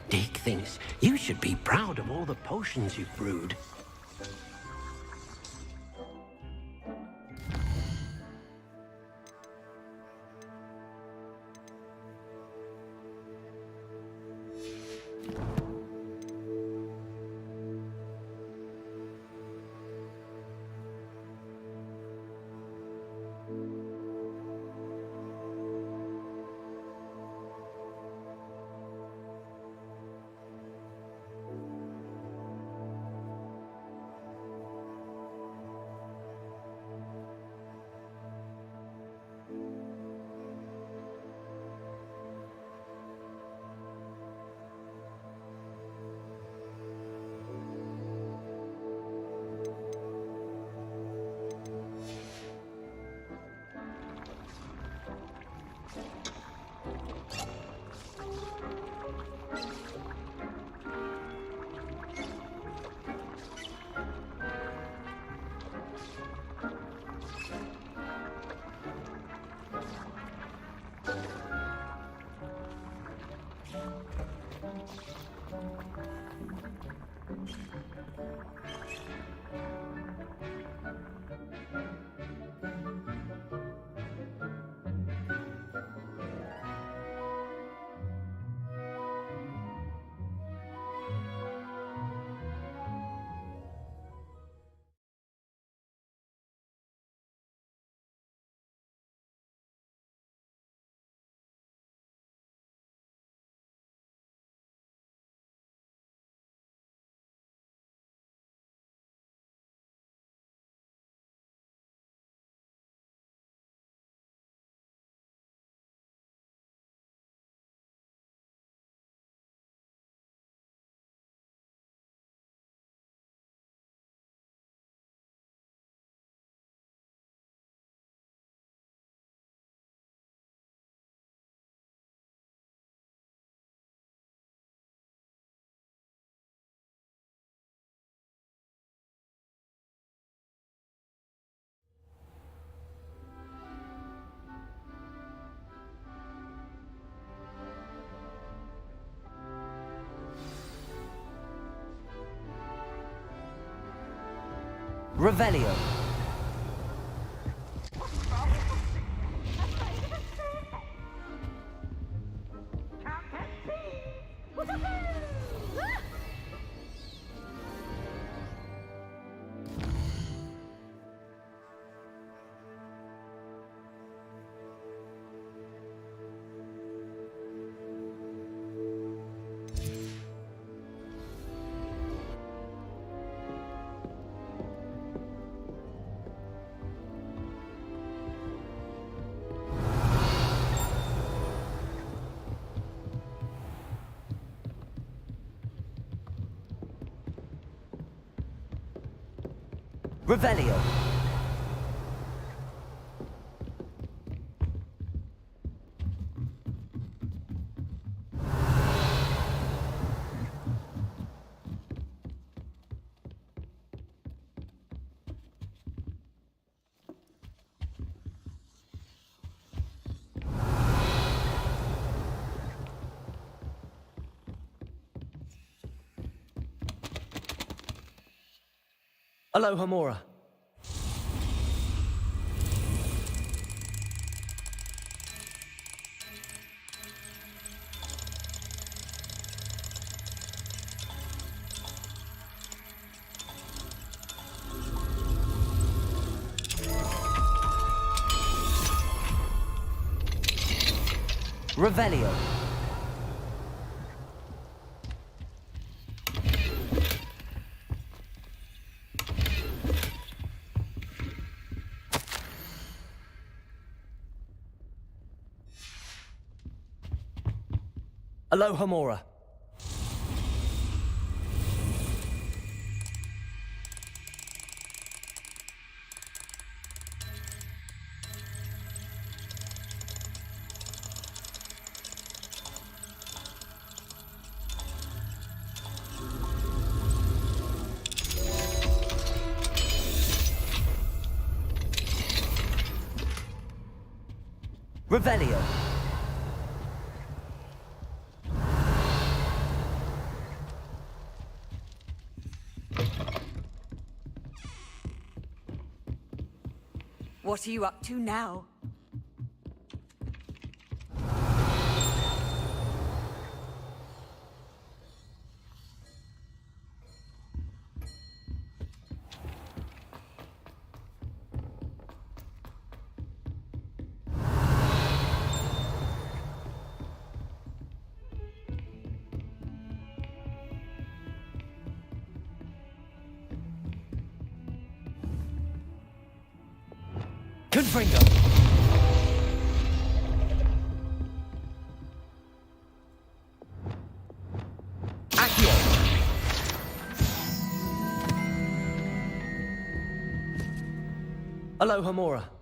Dick thinks you should be proud of all the potions you've brewed. Revelio. Revelio. Alohomora. Revelio. Alohomora. Revelio. What are you up to now? Confringo. Accio. Alohomora.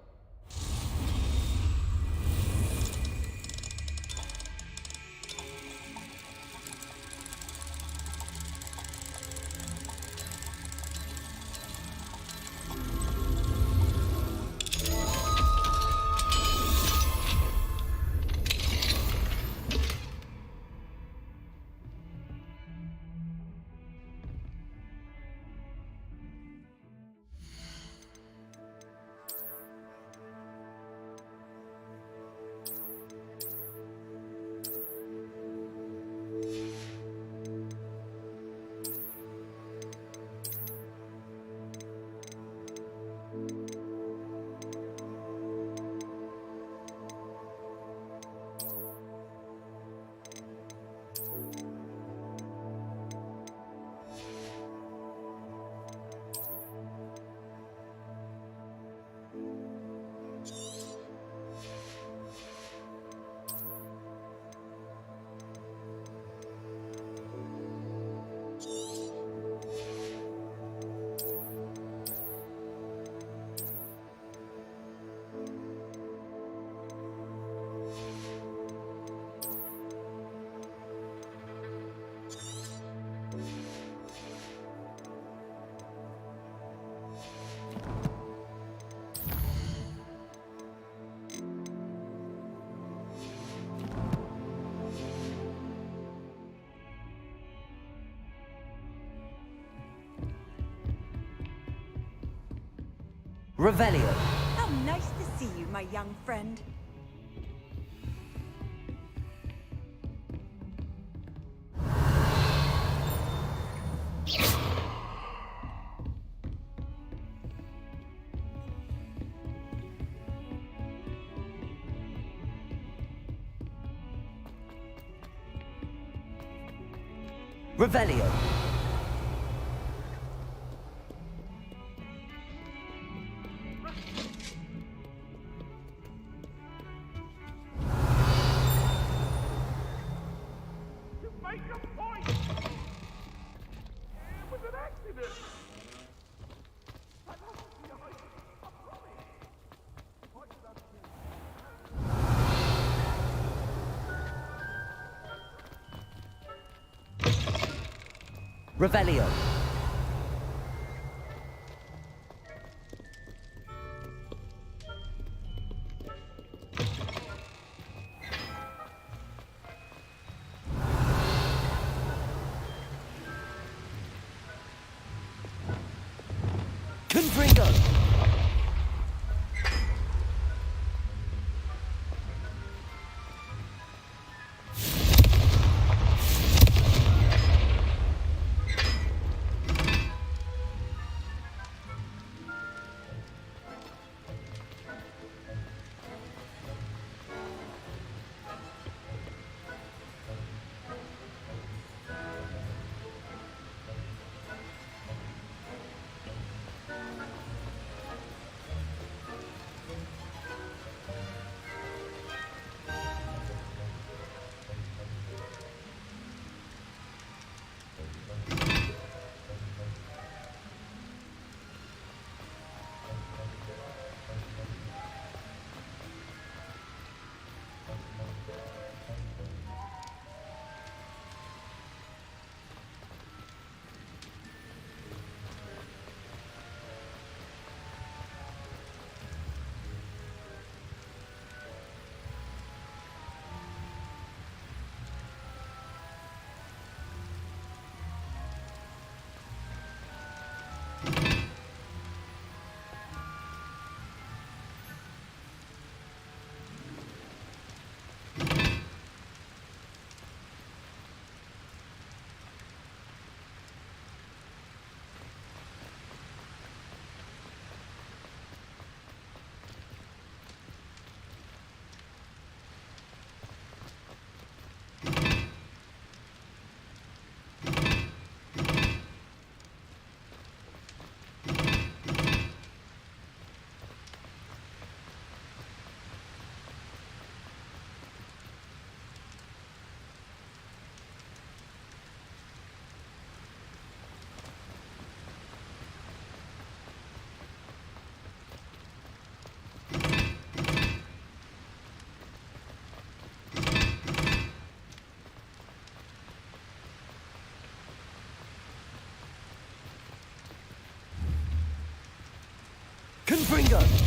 Revelio. How nice to see you, my young friend. Revelio. Revelio. Confringo. Confringo!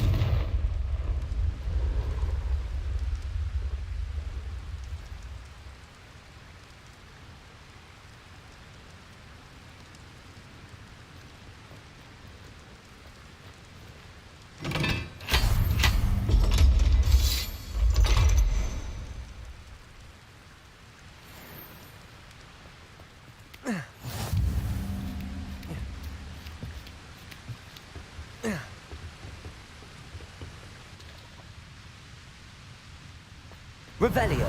Revelio.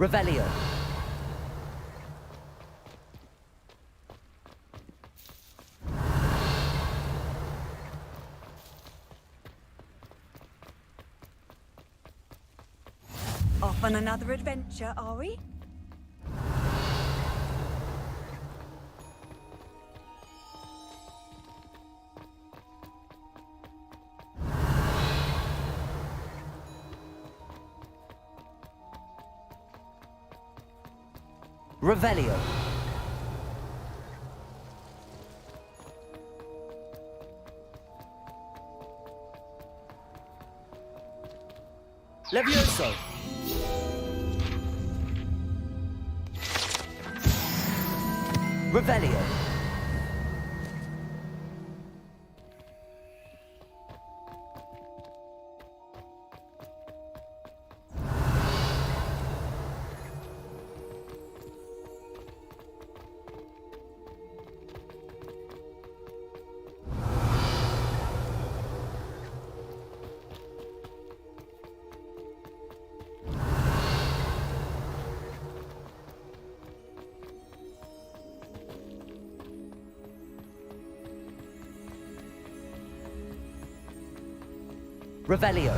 Revelio. Off on another adventure, are we? Revelio. Levioso. Revelio. Revelio.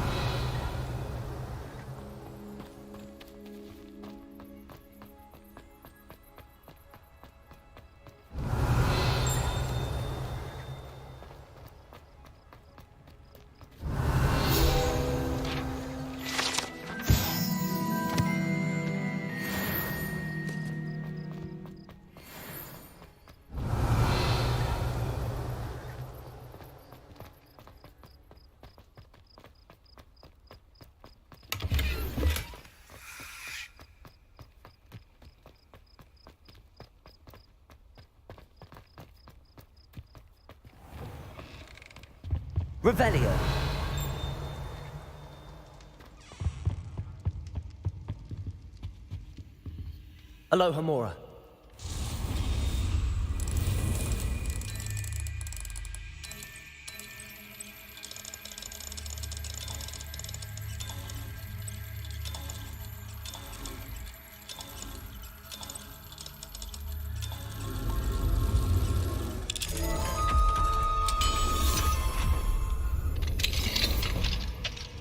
Revelio. Aloha Mora.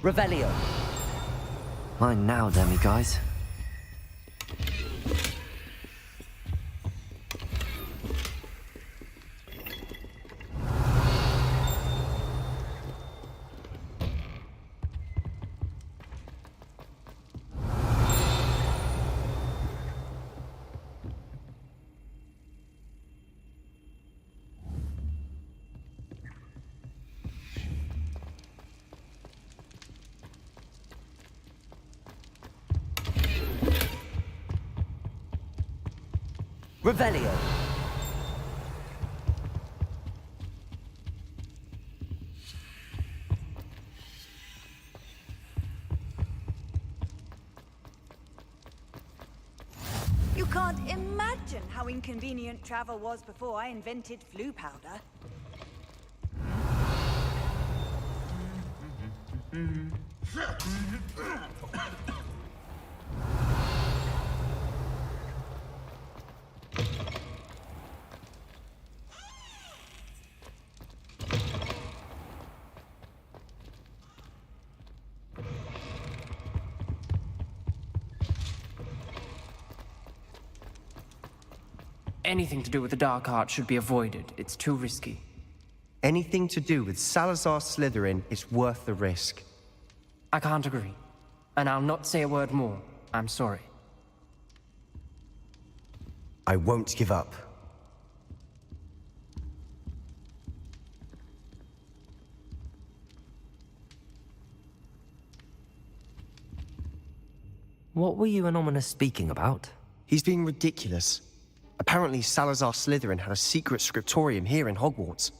Revelio. Mine now, demi-guys. Revelio. You can't imagine how inconvenient travel was before I invented flu powder. Anything to do with the dark art should be avoided. It's too risky. Anything to do with Salazar Slytherin is worth the risk. I can't agree. And I'll not say a word more. I'm sorry. I won't give up. What were you and Ominous speaking about? He's being ridiculous. Apparently, Salazar Slytherin had a secret scriptorium here in Hogwarts.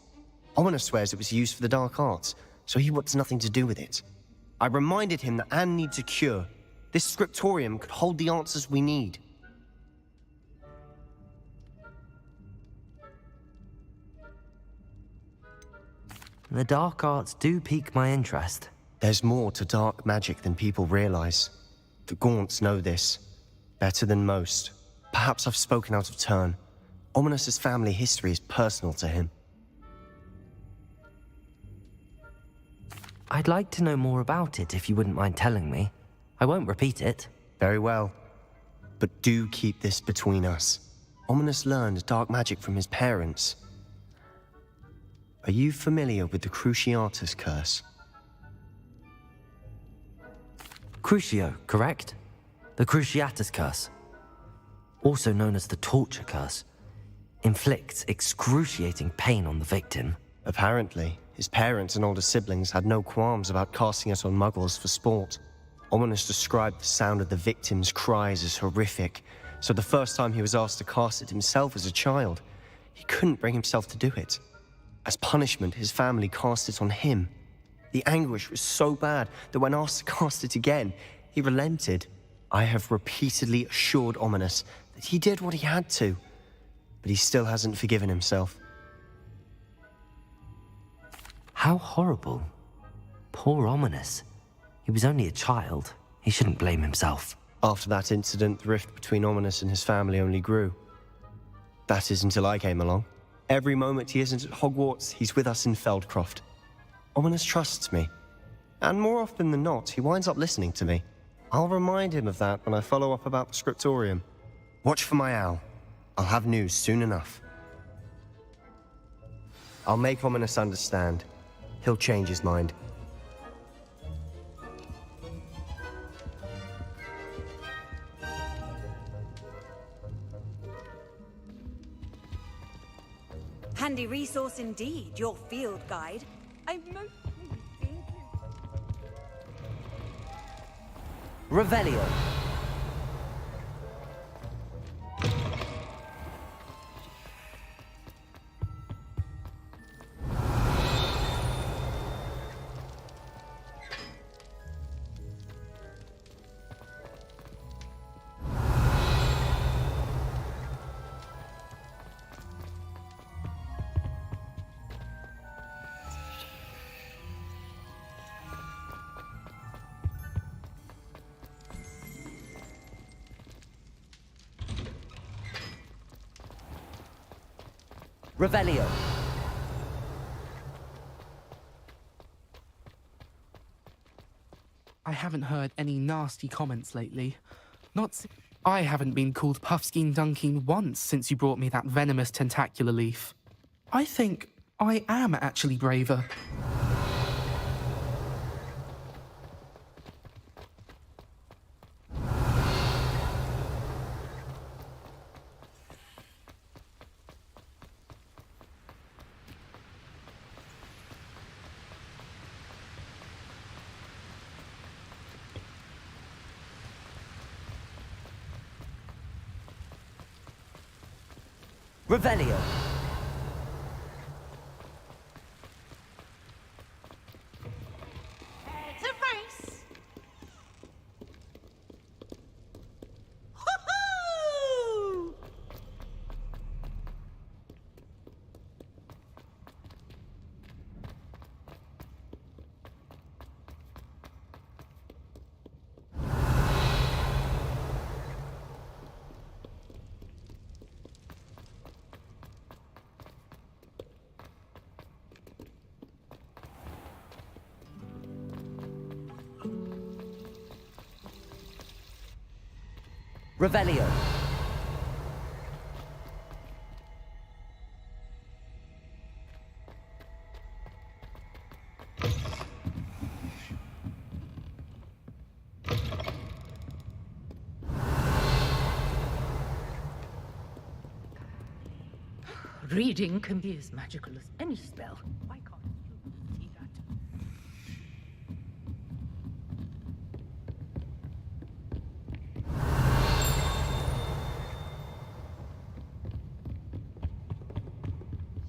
Ominous swears it was used for the dark arts, so he wants nothing to do with it. I reminded him that Anne needs a cure. This scriptorium could hold the answers we need. The dark arts do pique my interest. There's more to dark magic than people realize. The Gaunts know this. Better than most. Perhaps I've spoken out of turn. Ominous's family history is personal to him. I'd like to know more about it if you wouldn't mind telling me. I won't repeat it. Very well. But do keep this between us. Ominous learned dark magic from his parents. Are you familiar with the Cruciatus Curse? Crucio, correct? The Cruciatus Curse. Also known as the Torture Curse. Inflicts excruciating pain on the victim. Apparently, his parents and older siblings had no qualms about casting it on muggles for sport. Ominous described the sound of the victim's cries as horrific, so the first time he was asked to cast it himself as a child, he couldn't bring himself to do it. As punishment, his family cast it on him. The anguish was so bad that when asked to cast it again, he relented. I have repeatedly assured Ominous that he did what he had to, but he still hasn't forgiven himself. How horrible. Poor Ominous. He was only a child. He shouldn't blame himself. After that incident, the rift between Ominous and his family only grew. That is until I came along. Every moment he isn't at Hogwarts, he's with us in Feldcroft. Ominous trusts me. And more often than not, he winds up listening to me. I'll remind him of that when I follow up about the scriptorium. Watch for my owl. I'll have news soon enough. I'll make Ominous understand. He'll change his mind. Handy resource indeed, your field guide. I most Revelio. Revelio. I haven't heard any nasty comments lately. I haven't been called Puffskein Dunking once since you brought me that venomous tentacular leaf. I think I am actually braver. Revelio. It's a race. Hoo-hoo! Revelio. Reading can be as magical as any spell. Why can't you see that?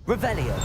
Revelio.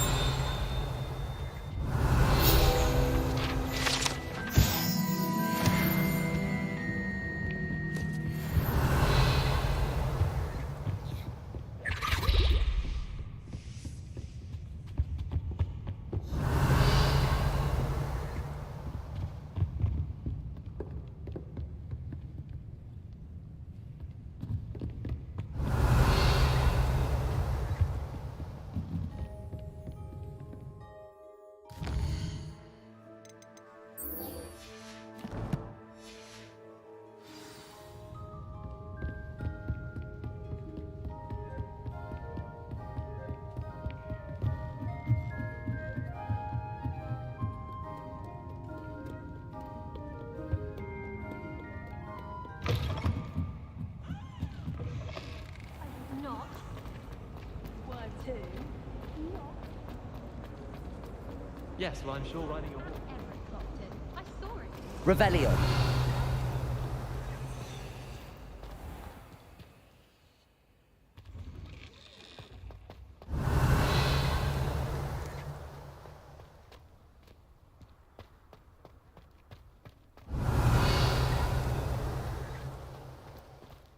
Not. Word two. Not. Yes, well, I'm sure riding a horse. Everett clocked it. I saw it. Revelio.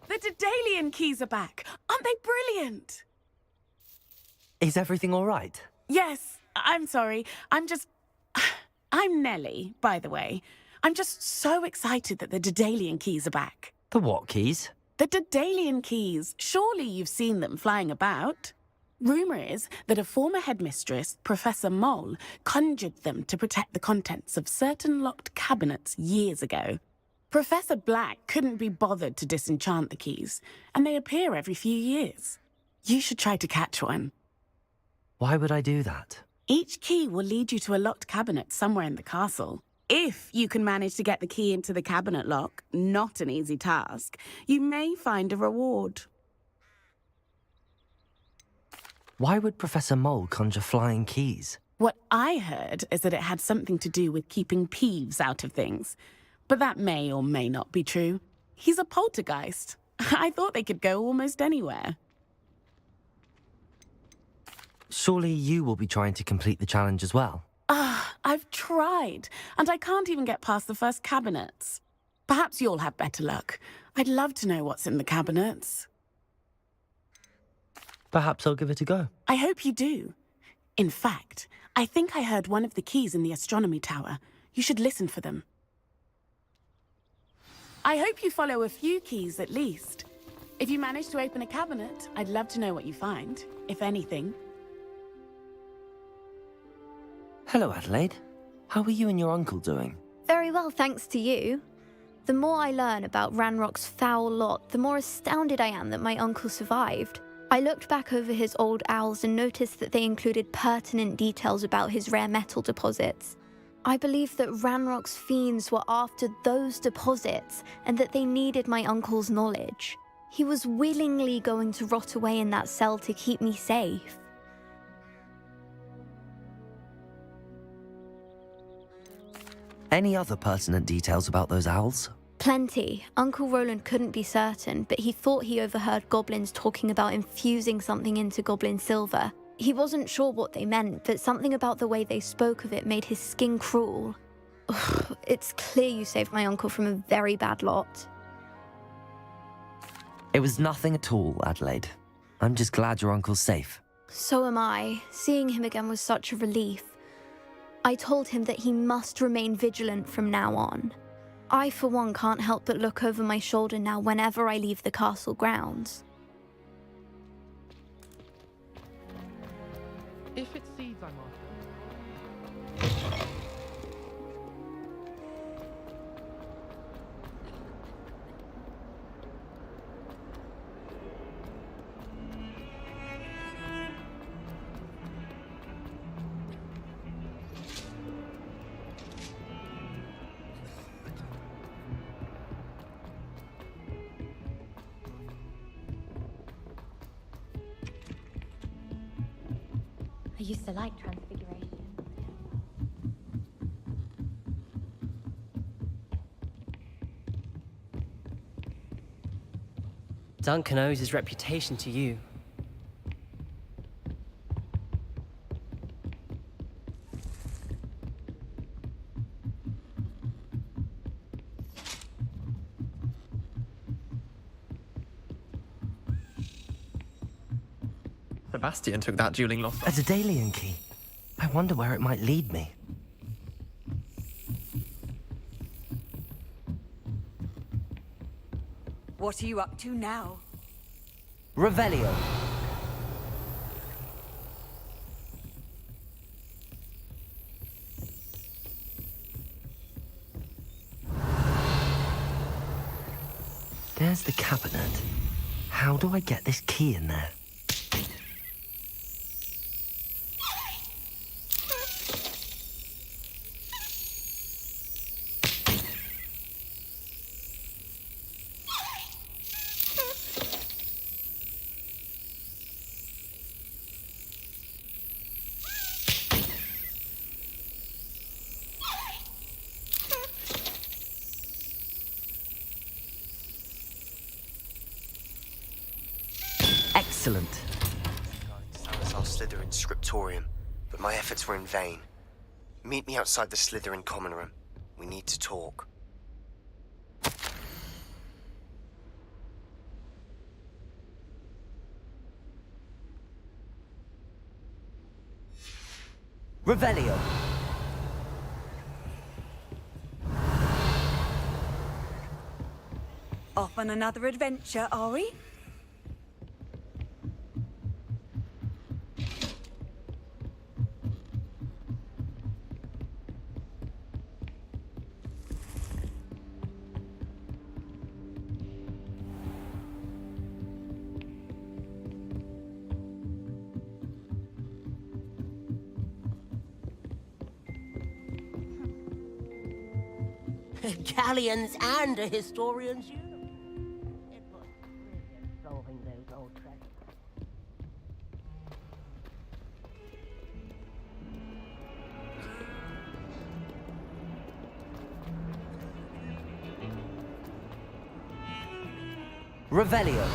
The Daedalian keys are back. Aren't they brilliant? Is everything all right? Yes, I'm sorry. I'm Nellie, by the way. I'm just so excited that the Daedalian keys are back. The what keys? The Daedalian keys. Surely you've seen them flying about. Rumour is that a former headmistress, Professor Mole, conjured them to protect the contents of certain locked cabinets years ago. Professor Black couldn't be bothered to disenchant the keys, and they appear every few years. You should try to catch one. Why would I do that? Each key will lead you to a locked cabinet somewhere in the castle. If you can manage to get the key into the cabinet lock, not an easy task, you may find a reward. Why would Professor Mole conjure flying keys? What I heard is that it had something to do with keeping Peeves out of things. But that may or may not be true. He's a poltergeist. I thought they could go almost anywhere. Surely you will be trying to complete the challenge as well. I've tried, and I can't even get past the first cabinets. Perhaps you'll have better luck. I'd love to know what's in the cabinets. Perhaps I'll give it a go. I hope you do. In fact, I think I heard one of the keys in the astronomy tower. You should listen for them. I hope you follow a few keys at least. If you manage to open a cabinet, I'd love to know what you find, if anything. Hello, Adelaide. How are you and your uncle doing? Very well, thanks to you. The more I learn about Ranrock's foul lot, the more astounded I am that my uncle survived. I looked back over his old owls and noticed that they included pertinent details about his rare metal deposits. I believe that Ranrock's fiends were after those deposits and that they needed my uncle's knowledge. He was willingly going to rot away in that cell to keep me safe. Any other pertinent details about those owls? Plenty. Uncle Roland couldn't be certain, but he thought he overheard goblins talking about infusing something into goblin silver. He wasn't sure what they meant, but something about the way they spoke of it made his skin crawl. Ugh, it's clear you saved my uncle from a very bad lot. It was nothing at all, Adelaide. I'm just glad your uncle's safe. So am I. Seeing him again was such a relief. I told him that he must remain vigilant from now on. I, for one, can't help but look over my shoulder now whenever I leave the castle grounds. If it's seeds I'm after. used to like Transfiguration. Duncan owes his reputation to you. Sebastian took that dueling loss. A Daedalian key. I wonder where it might lead me. What are you up to now? Revelio. There's the cabinet. How do I get this key in there? Excellent. Salazar Slytherin's scriptorium, but my efforts were in vain. Meet me outside the Slytherin common room. We need to talk. Revelio. Off on another adventure, are we? Galleons and a historian's uniform. It was brilliant solving those old treasures. Revelio.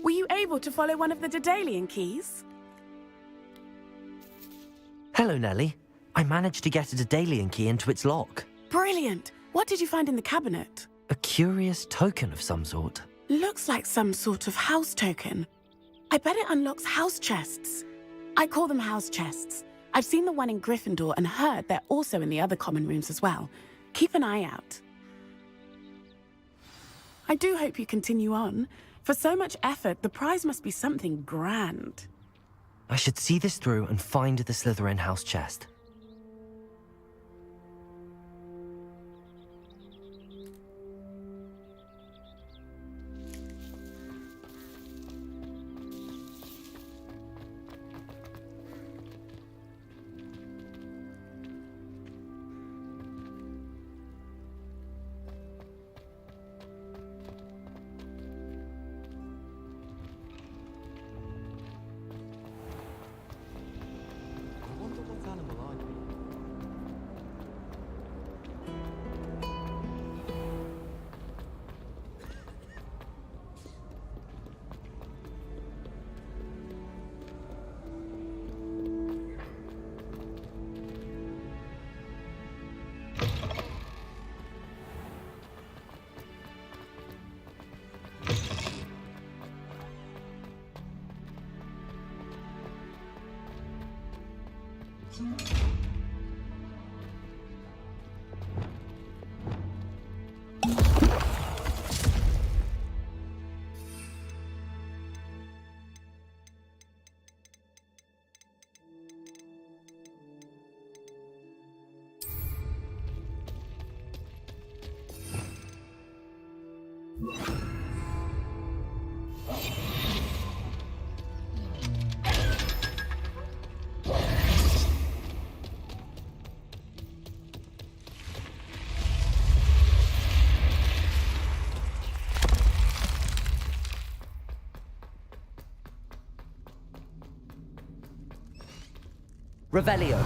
Were you able to follow one of the Daedalian keys? Hello, Nellie. I managed to get a Daedalian key into its lock. Brilliant! What did you find in the cabinet? A curious token of some sort. Looks like some sort of house token. I bet it unlocks house chests. I call them house chests. I've seen the one in Gryffindor and heard they're also in the other common rooms as well. Keep an eye out. I do hope you continue on. For so much effort, the prize must be something grand. I should see this through and find the Slytherin house chest. Revelio.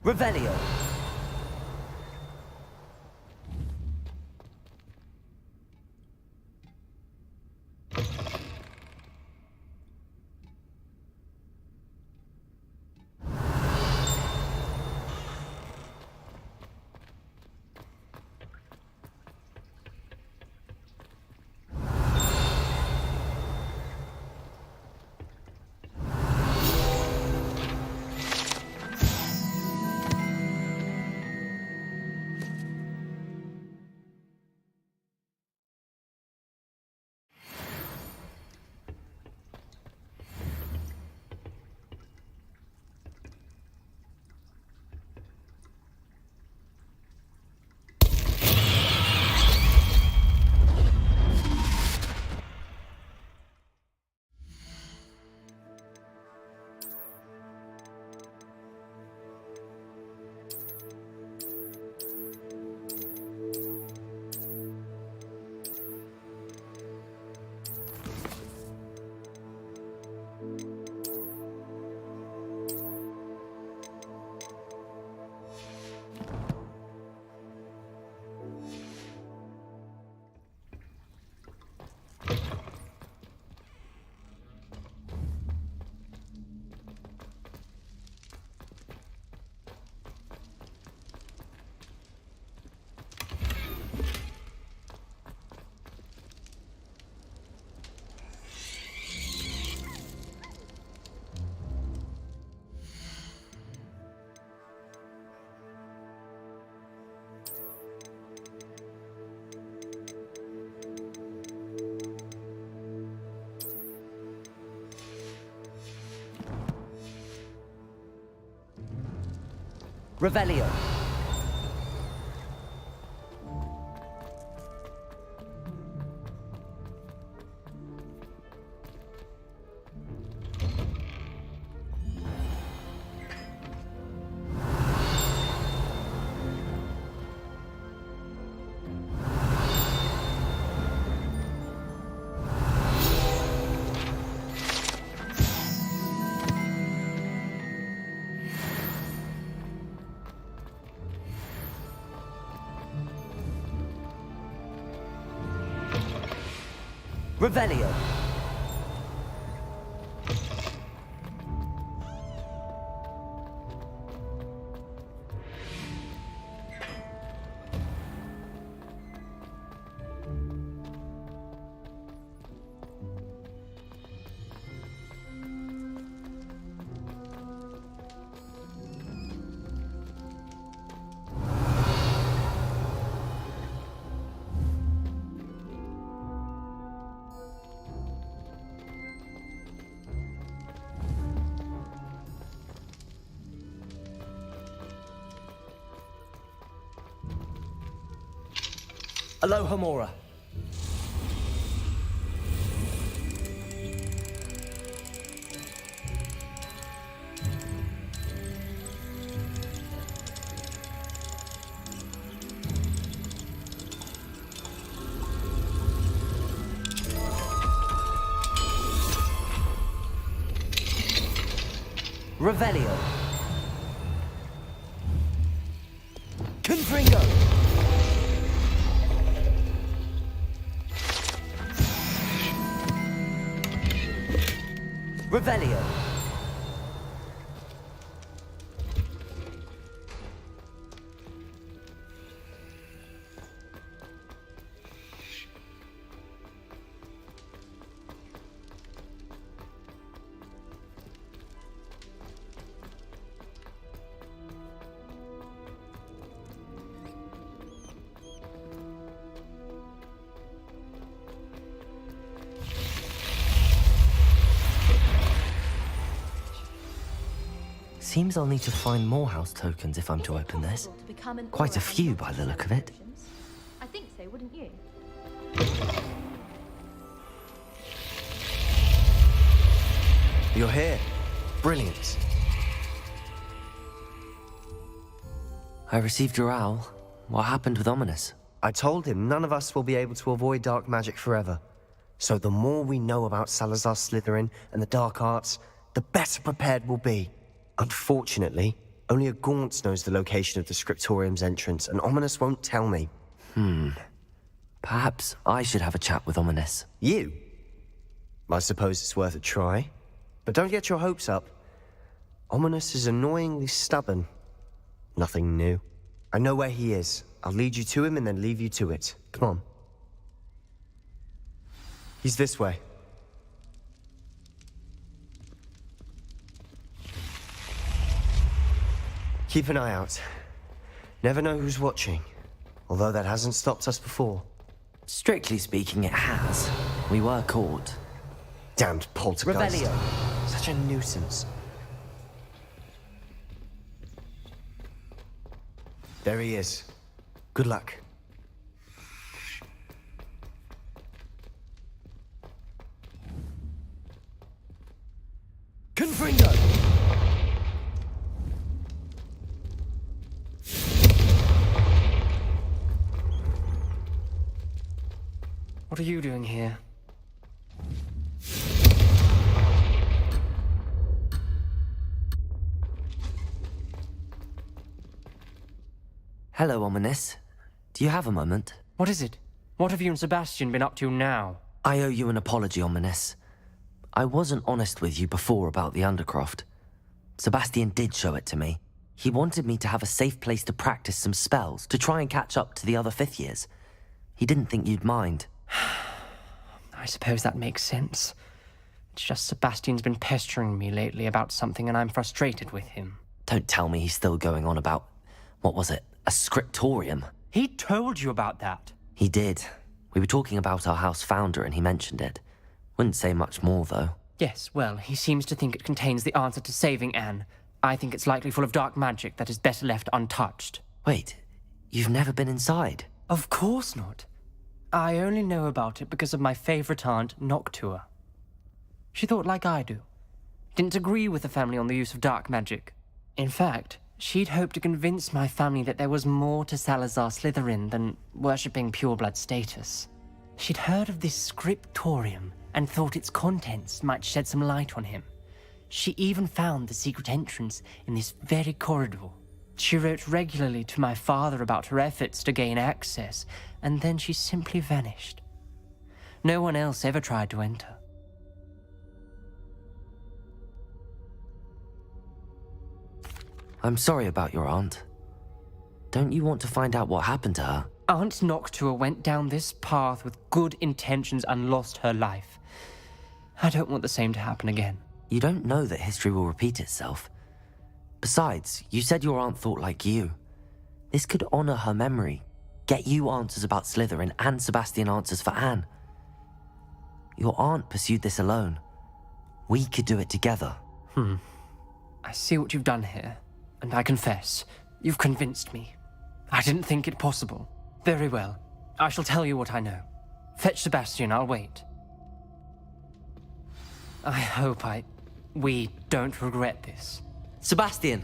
Revelio. Revelio. Revelio. Aloha Mora. Revelio. Confringo. Revelio. Seems I'll need to find more house tokens if I'm to open this. Quite a few by the look of it. I think so, wouldn't you? You're here. Brilliant. I received your owl. What happened with Ominous? I told him none of us will be able to avoid dark magic forever. So the more we know about Salazar Slytherin and the dark arts, the better prepared we'll be. Unfortunately, only a Gaunt knows the location of the Scriptorium's entrance, and Ominous won't tell me. Perhaps I should have a chat with Ominous. You? I suppose it's worth a try. But don't get your hopes up. Ominous is annoyingly stubborn. Nothing new. I know where he is. I'll lead you to him and then leave you to it. Come on. He's this way. Keep an eye out. Never know who's watching. Although that hasn't stopped us before. Strictly speaking, it has. We were caught. Damned poltergeist. Revelio. Such a nuisance. There he is. Good luck. Confringo! What are you doing here? Hello, Ominous. Do you have a moment? What is it? What have you and Sebastian been up to now? I owe you an apology, Ominous. I wasn't honest with you before about the Undercroft. Sebastian did show it to me. He wanted me to have a safe place to practice some spells, to try and catch up to the other fifth years. He didn't think you'd mind. I suppose that makes sense. It's just Sebastian's been pestering me lately about something and I'm frustrated with him. Don't tell me he's still going on about, what was it, a scriptorium? He told you about that. He did. We were talking about our house founder and he mentioned it. Wouldn't say much more, though. Yes, well, he seems to think it contains the answer to saving Anne. I think it's likely full of dark magic that is better left untouched. Wait, you've never been inside? Of course not. I only know about it because of my favorite aunt, Noctua. She thought like I do. Didn't agree with the family on the use of dark magic. In fact, she'd hoped to convince my family that there was more to Salazar Slytherin than worshipping pureblood status. She'd heard of this scriptorium and thought its contents might shed some light on him. She even found the secret entrance in this very corridor. She wrote regularly to my father about her efforts to gain access, and then she simply vanished. No one else ever tried to enter. I'm sorry about your aunt. Don't you want to find out what happened to her? Aunt Noctua went down this path with good intentions and lost her life. I don't want the same to happen again. You don't know that history will repeat itself. Besides, you said your aunt thought like you. This could honor her memory, get you answers about Slytherin and Sebastian answers for Anne. Your aunt pursued this alone. We could do it together. I see what you've done here, and I confess, you've convinced me. I didn't think it possible. Very well. I shall tell you what I know. Fetch Sebastian, I'll wait. I hope we don't regret this. Sebastian!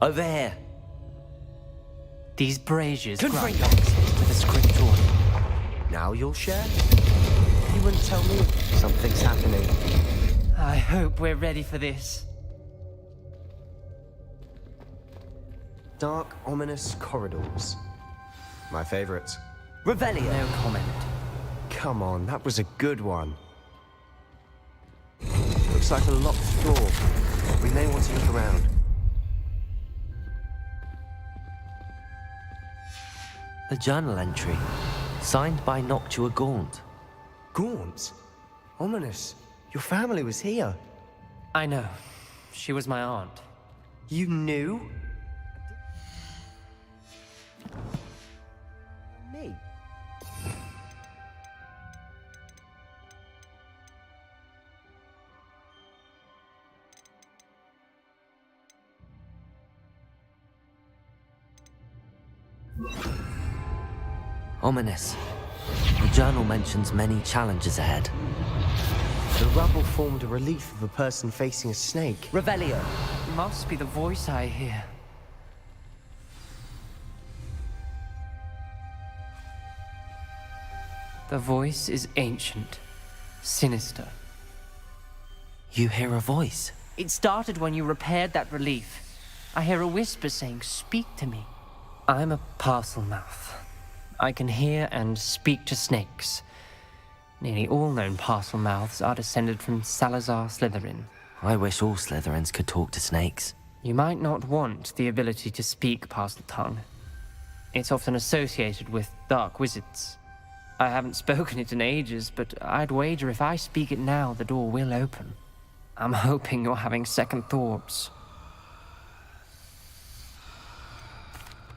Over here! These braziers grant Confringo! access to the scriptorium. Now you'll share? You wouldn't tell me something's happening. I hope we're ready for this. Dark, ominous corridors. My favorite. Revelio! No comment. Come on, that was a good one. Looks like a locked door. We may want to look around. A journal entry, signed by Noctua Gaunt. Gaunt? Ominous. Your family was here. I know. She was my aunt. You knew? Me? Ominous. The journal mentions many challenges ahead. The rubble formed a relief of a person facing a snake. Revelio. Must be the voice I hear. The voice is ancient, sinister. You hear a voice? It started when you repaired that relief. I hear a whisper saying, "Speak to me." I'm a parcel mouth. I can hear and speak to snakes. Nearly all known parcel mouths are descended from Salazar Slytherin. I wish all Slytherins could talk to snakes. You might not want the ability to speak parcel tongue. It's often associated with dark wizards. I haven't spoken it in ages, but I'd wager if I speak it now, the door will open. I'm hoping you're having second thoughts.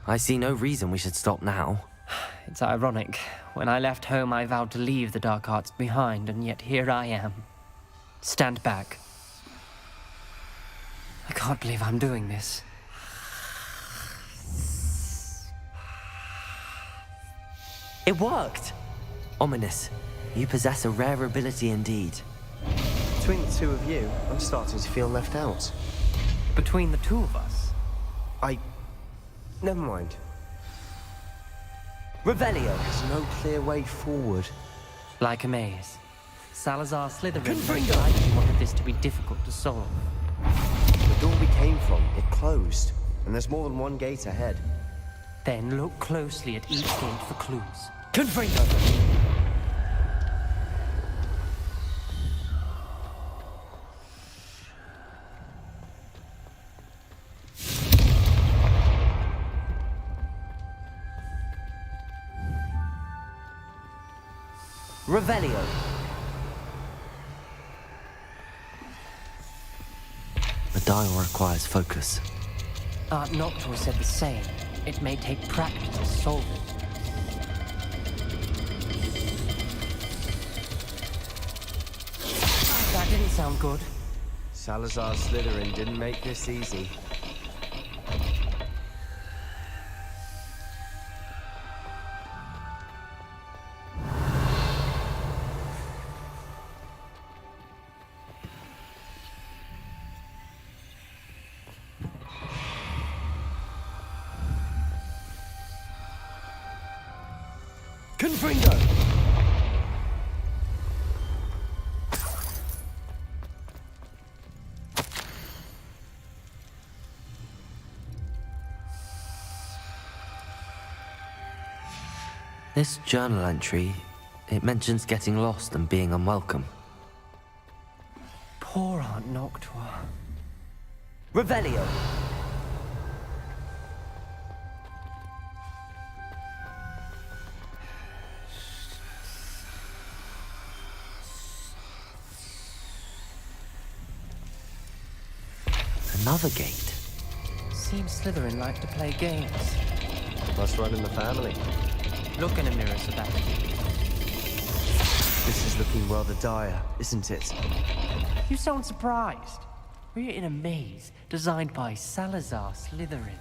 I see no reason we should stop now. It's ironic. When I left home, I vowed to leave the dark arts behind, and yet here I am. Stand back. I can't believe I'm doing this. It worked! Ominous, you possess a rare ability indeed. Between the two of you, I'm starting to feel left out. Between the two of us? Never mind. Revelio. There's no clear way forward. Like a maze. Salazar Slytherin likely wanted this to be difficult to solve. The door we came from, it closed. And there's more than one gate ahead. Then look closely at each gate for clues. Confringo! Revelio. The dial requires focus. Aunt Noctua said the same. It may take practice to solve it. That didn't sound good. Salazar Slytherin didn't make this easy. Confringo! This journal entry, it mentions getting lost and being unwelcome. Poor Aunt Noctua. Revelio! Another gate. Seems Slytherin like to play games. Must run in the family. Look in a mirror, Sebastian. This is looking rather dire, isn't it? You sound surprised. We're in a maze designed by Salazar Slytherin.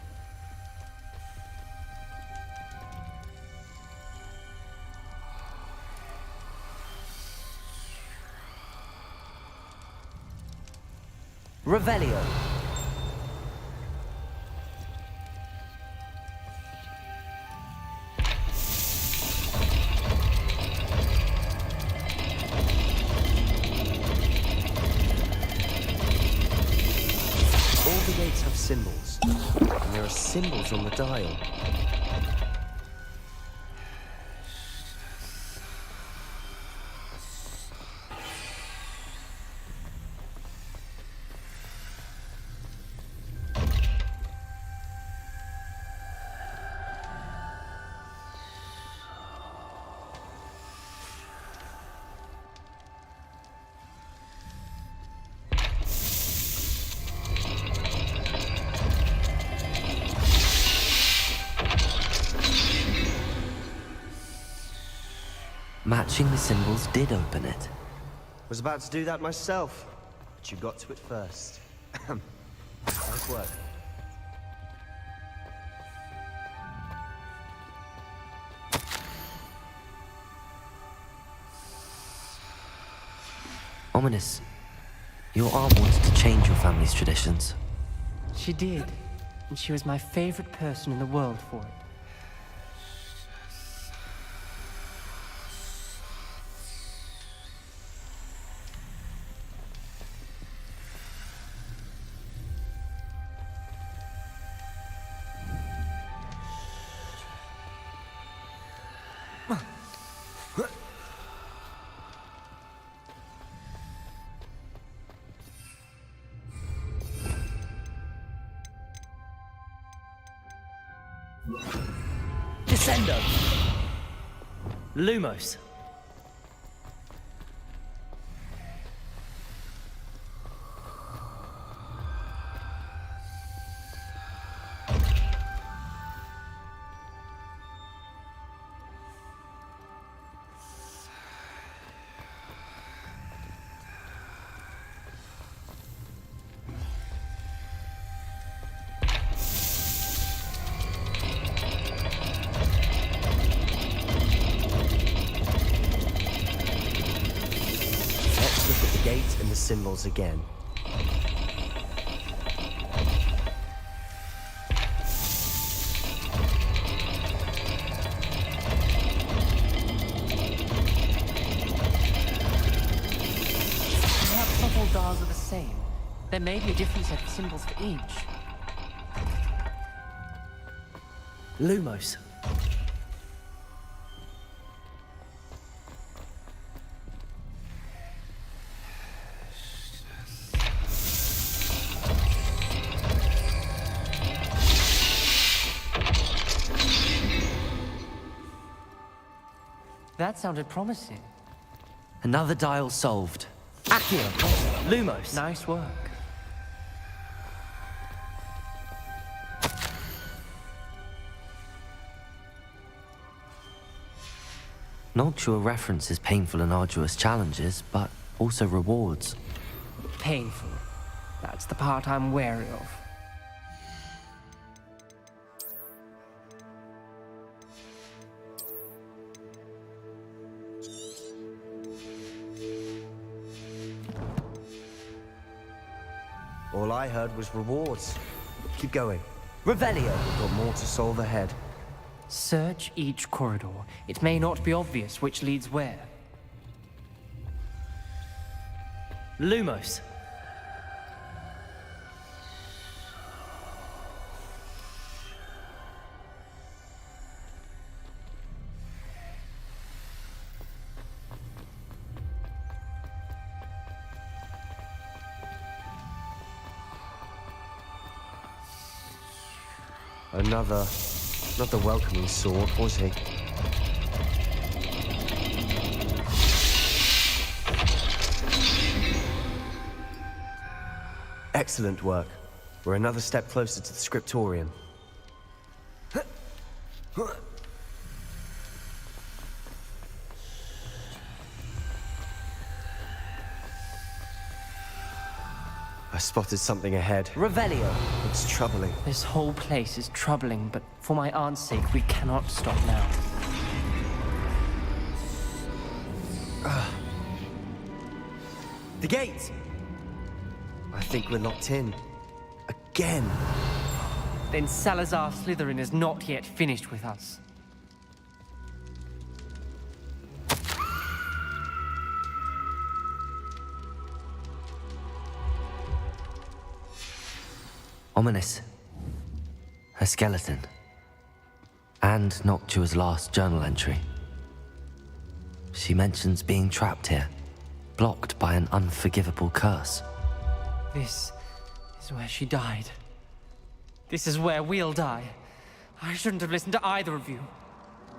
Revelio. All the gates have symbols, and there are symbols on the dial. Matching the symbols did open it. Was about to do that myself, but you got to it first. Nice work. Ominous, your aunt wanted to change your family's traditions. She did, and she was my favorite person in the world for it. Descendo! Lumos! Gate and the symbols again. Perhaps not all dials are the same. There may be a different set of symbols for each. Lumos. That sounded promising. Another dial solved. Accio. Lumos. Nice work. Noctua references painful and arduous challenges, but also rewards. Painful. That's the part I'm wary of. All I heard was rewards. Keep going. Revelio. We've got more to solve ahead. Search each corridor. It may not be obvious which leads where. Lumos. Another welcoming sword, was he? Excellent work. We're another step closer to the scriptorium. I spotted something ahead. Revelio. It's troubling. This whole place is troubling, but for my aunt's sake, we cannot stop now. The gate! I think we're locked in. Again! Then Salazar Slytherin is not yet finished with us. Ominous. Her skeleton. And Noctua's last journal entry. She mentions being trapped here, blocked by an unforgivable curse. This is where she died. This is where we'll die. I shouldn't have listened to either of you.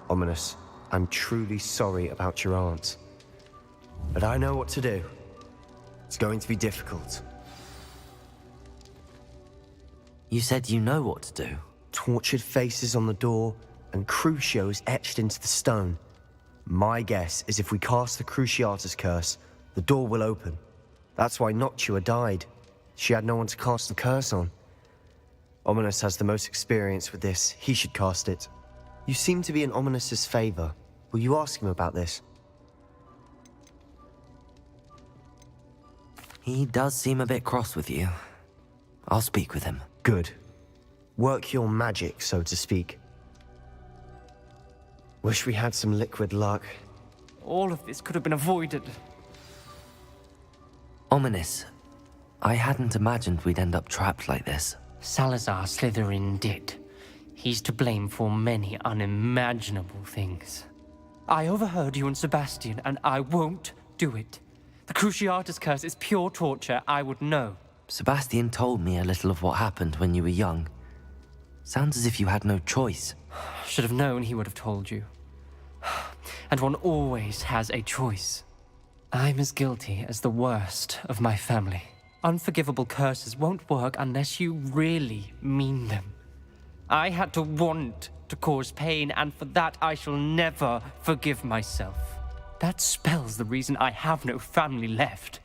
Ominous, I'm truly sorry about your aunt. But I know what to do. It's going to be difficult. You said you know what to do. Tortured faces on the door and Crucios etched into the stone. My guess is if we cast the Cruciatus curse, the door will open. That's why Noctua died. She had no one to cast the curse on. Ominous has the most experience with this. He should cast it. You seem to be in Ominous's favor. Will you ask him about this? He does seem a bit cross with you. I'll speak with him. Good. Work your magic, so to speak. Wish we had some liquid luck. All of this could have been avoided. Ominous. I hadn't imagined we'd end up trapped like this. Salazar Slytherin did. He's to blame for many unimaginable things. I overheard you and Sebastian, and I won't do it. The Cruciatus curse is pure torture, I would know. Sebastian told me a little of what happened when you were young. Sounds as if you had no choice. Should have known he would have told you. And one always has a choice. I'm as guilty as the worst of my family. Unforgivable curses won't work unless you really mean them. I had to want to cause pain, and for that I shall never forgive myself. That spells the reason I have no family left.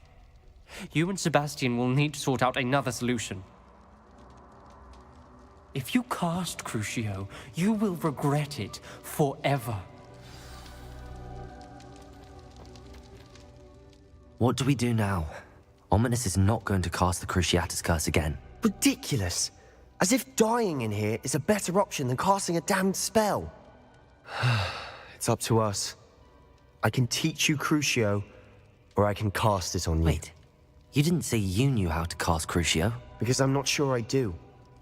You and Sebastian will need to sort out another solution. If you cast Crucio, you will regret it forever. What do we do now? Ominous is not going to cast the Cruciatus curse again. Ridiculous. As if dying in here is a better option than casting a damned spell. It's up to us. I can teach you Crucio, or I can cast it on you. Wait, you didn't say you knew how to cast Crucio? Because I'm not sure I do.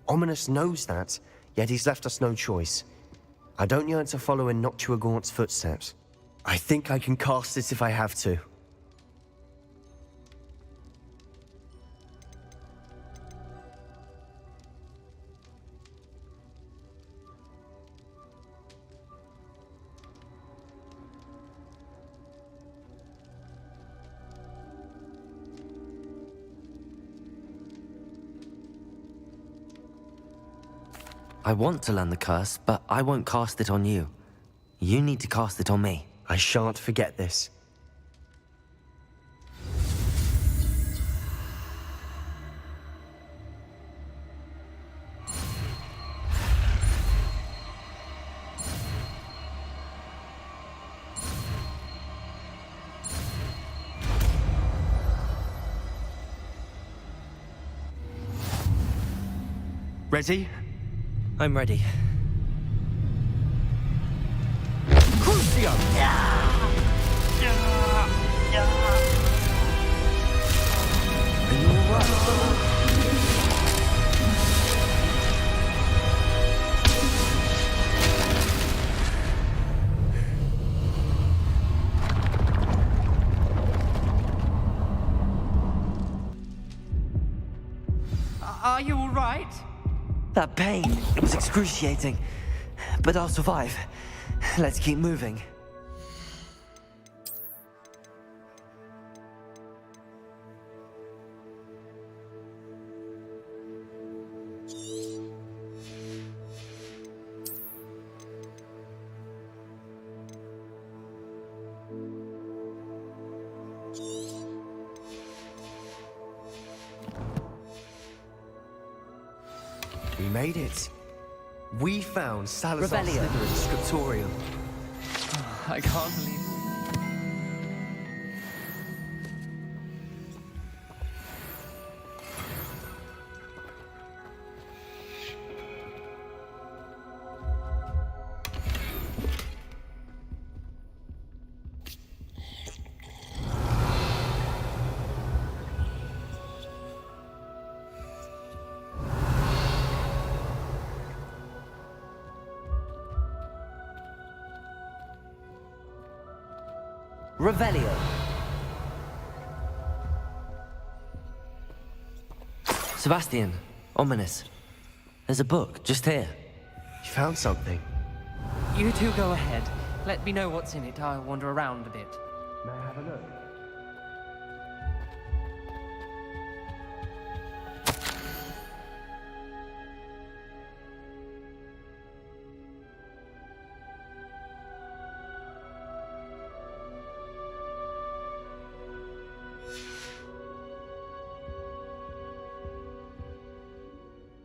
Ominous knows that, yet he's left us no choice. I don't yearn to follow in Noctua Gaunt's footsteps. I think I can cast it if I have to. I want to learn the curse, but I won't cast it on you. You need to cast it on me. I shan't forget this. Ready? I'm ready. Crucio! Are you all right? That pain, it was excruciating. But I'll survive. Let's keep moving. We made it. We found Salazar Revelio. Slytherin's scriptorium. I can't believe it. Revelio. Sebastian, Ominous. There's a book just here. You found something. You two go ahead. Let me know what's in it. I'll wander around a bit. May I have a look?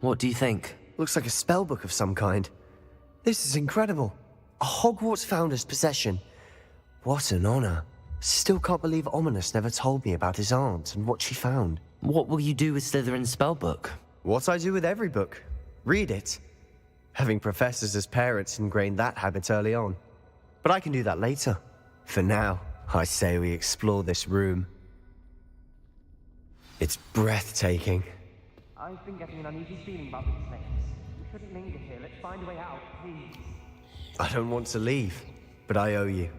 What do you think? Looks like a spellbook of some kind. This is incredible. A Hogwarts founder's possession. What an honor. Still can't believe Ominous never told me about his aunt and what she found. What will you do with Slytherin's spellbook? What I do with every book. Read it. Having professors as parents ingrained that habit early on. But I can do that later. For now, I say we explore this room. It's breathtaking. I've been getting an uneasy feeling about this place. We shouldn't linger here. Let's find a way out, please. I don't want to leave, but I owe you.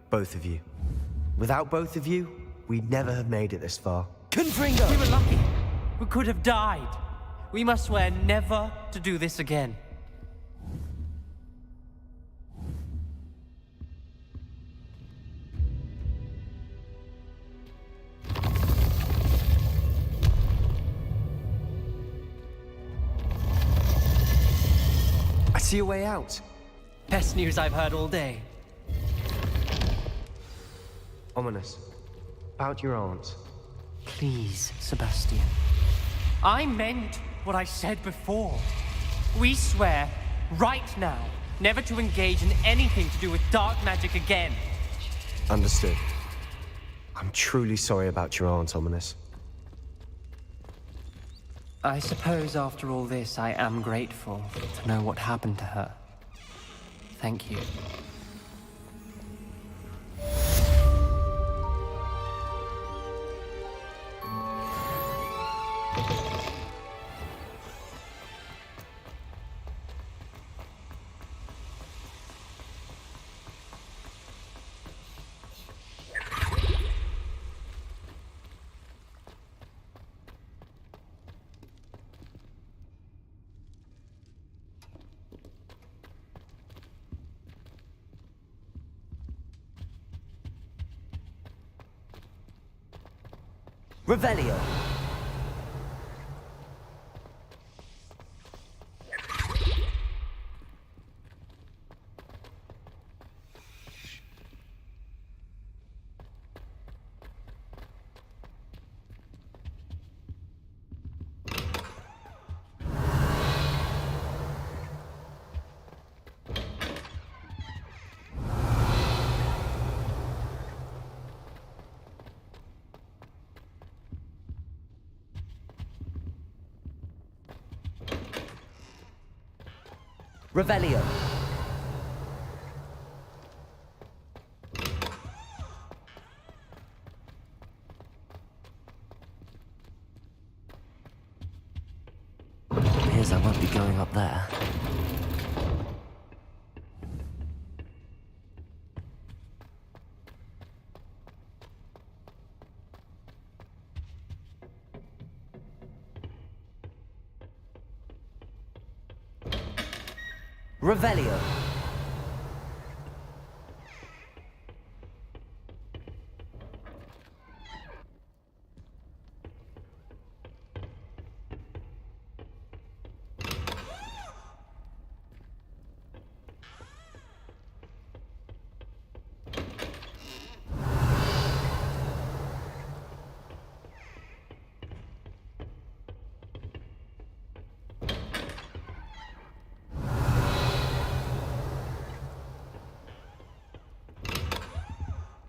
Both of you. Without both of you, we'd never have made it this far. Confringo! We were lucky. We could have died. We must swear never to do this again. I see a way out. Best news I've heard all day. Ominous. About your aunt. Please, Sebastian. I meant what I said before. We swear, right now, never to engage in anything to do with dark magic again. Understood. I'm truly sorry about your aunt, Ominous. I suppose after all this, I am grateful to know what happened to her. Thank you. Revelio. Revelio. Appears I won't be going up there. Revelio.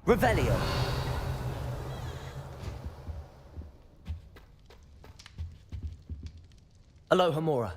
Revelio. Aloha Mora.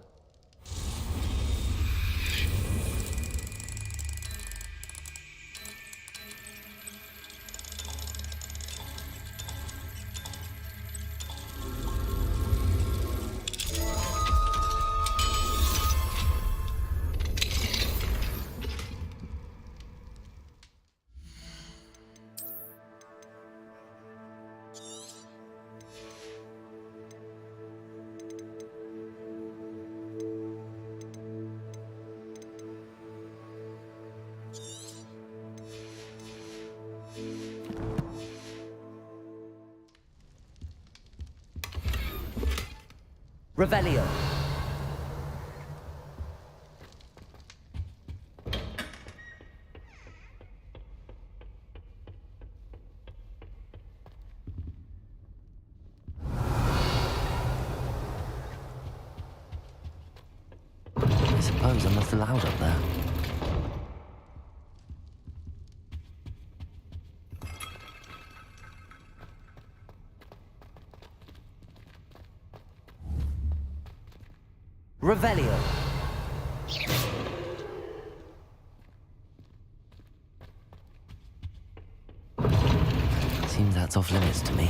Revelio. I suppose I'm not allowed up there. Revelio. Seems that's off limits to me.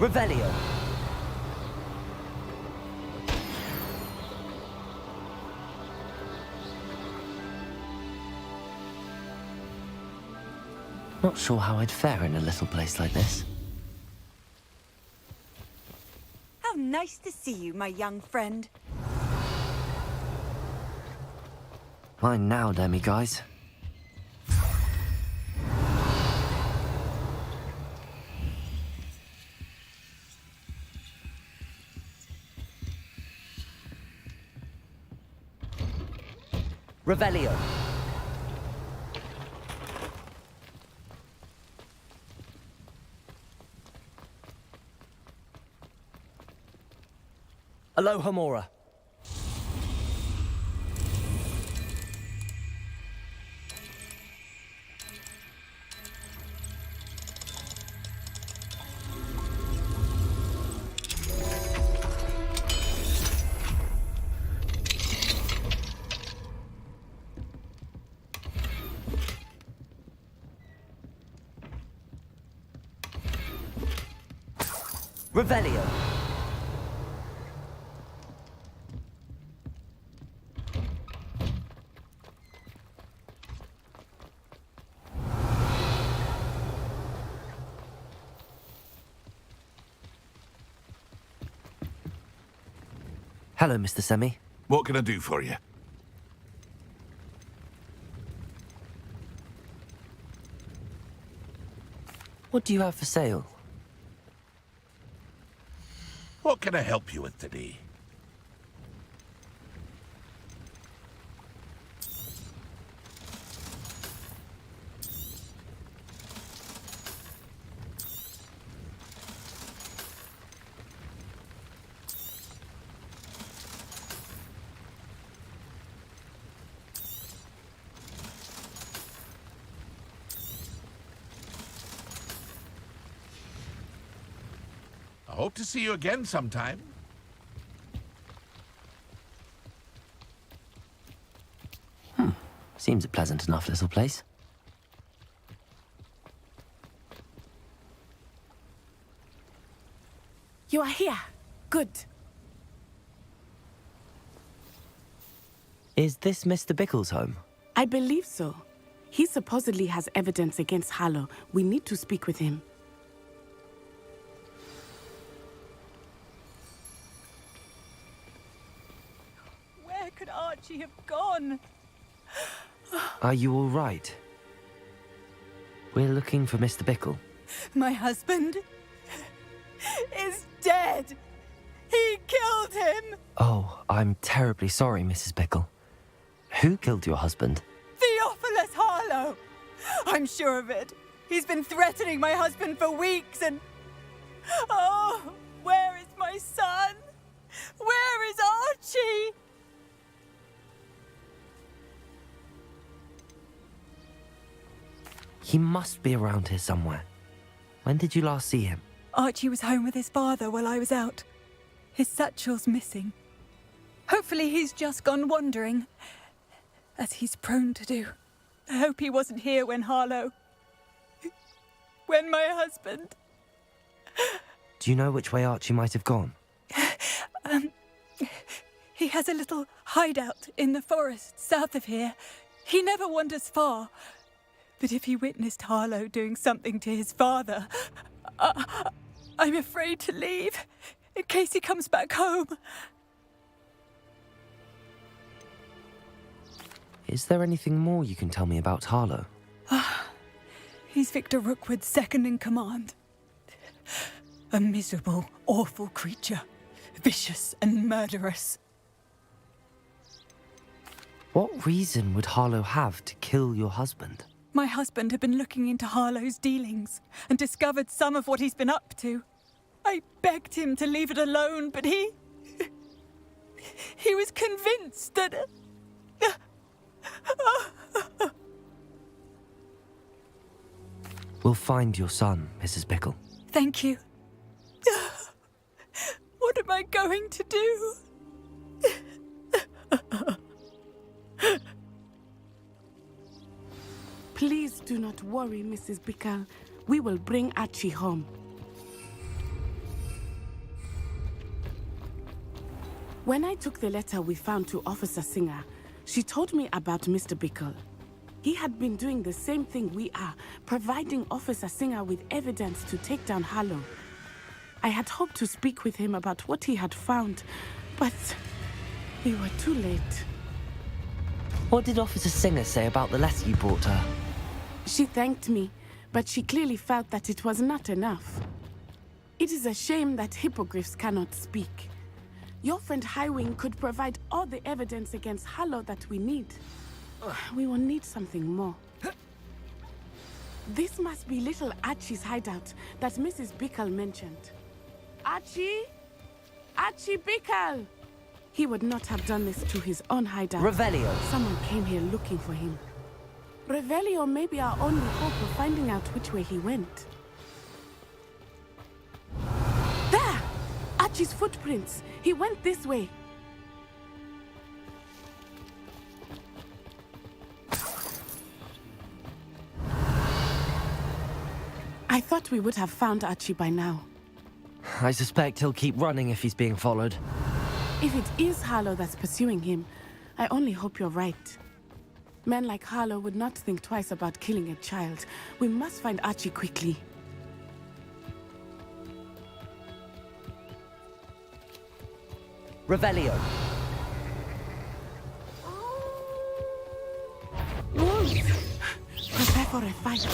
Revelio. Not sure how I'd fare in a little place like this. How nice to see you, my young friend. Mine now, demi-guys. Revelio. Alohomora. Revelio. Hello, Mr. Semi. What can I do for you? What do you have for sale? What can I help you with today? Hope to see you again sometime. Seems a pleasant enough little place. You are here. Good. Is this Mr. Bickle's home? I believe so. He supposedly has evidence against Harlow. We need to speak with him. Where could Archie have gone? Are you all right? We're looking for Mr. Bickle. My husband is dead. He killed him. Oh, I'm terribly sorry, Mrs. Bickle. Who killed your husband? Theophilus Harlow. I'm sure of it. He's been threatening my husband for weeks and... Oh, where is my son? Where is Archie? He must be around here somewhere. When did you last see him? Archie was home with his father while I was out. His satchel's missing. Hopefully he's just gone wandering, as he's prone to do. I hope he wasn't here when Harlow... when my husband... Do you know which way Archie might have gone? He has a little hideout in the forest south of here. He never wanders far. But if he witnessed Harlow doing something to his father, I'm afraid to leave, in case he comes back home. Is there anything more you can tell me about Harlow? He's Victor Rookwood's second in command. A miserable, awful creature. Vicious and murderous. What reason would Harlow have to kill your husband? My husband had been looking into Harlow's dealings and discovered some of what he's been up to. I begged him to leave it alone, but he was convinced that... We'll find your son, Mrs. Bickle. Thank you. What am I going to do? Please do not worry, Mrs. Bickle. We will bring Archie home. When I took the letter we found to Officer Singer, she told me about Mr. Bickle. He had been doing the same thing we are, providing Officer Singer with evidence to take down Harlow. I had hoped to speak with him about what he had found, but we were too late. What did Officer Singer say about the letter you brought her? She thanked me, but she clearly felt that it was not enough. It is a shame that hippogriffs cannot speak. Your friend Highwing could provide all the evidence against Harlow that we need. We will need something more. This must be little Archie's hideout that Mrs. Bickle mentioned. Archie? Archie Bickle! He would not have done this to his own hideout. Revelio. Someone came here looking for him. Revelio may be our only hope of finding out which way he went. There! Archie's footprints. He went this way. I thought we would have found Archie by now. I suspect he'll keep running if he's being followed. If it is Harlow that's pursuing him, I only hope you're right. Men like Harlow would not think twice about killing a child. We must find Archie quickly. Revelio. Wolves! Prepare for a fight.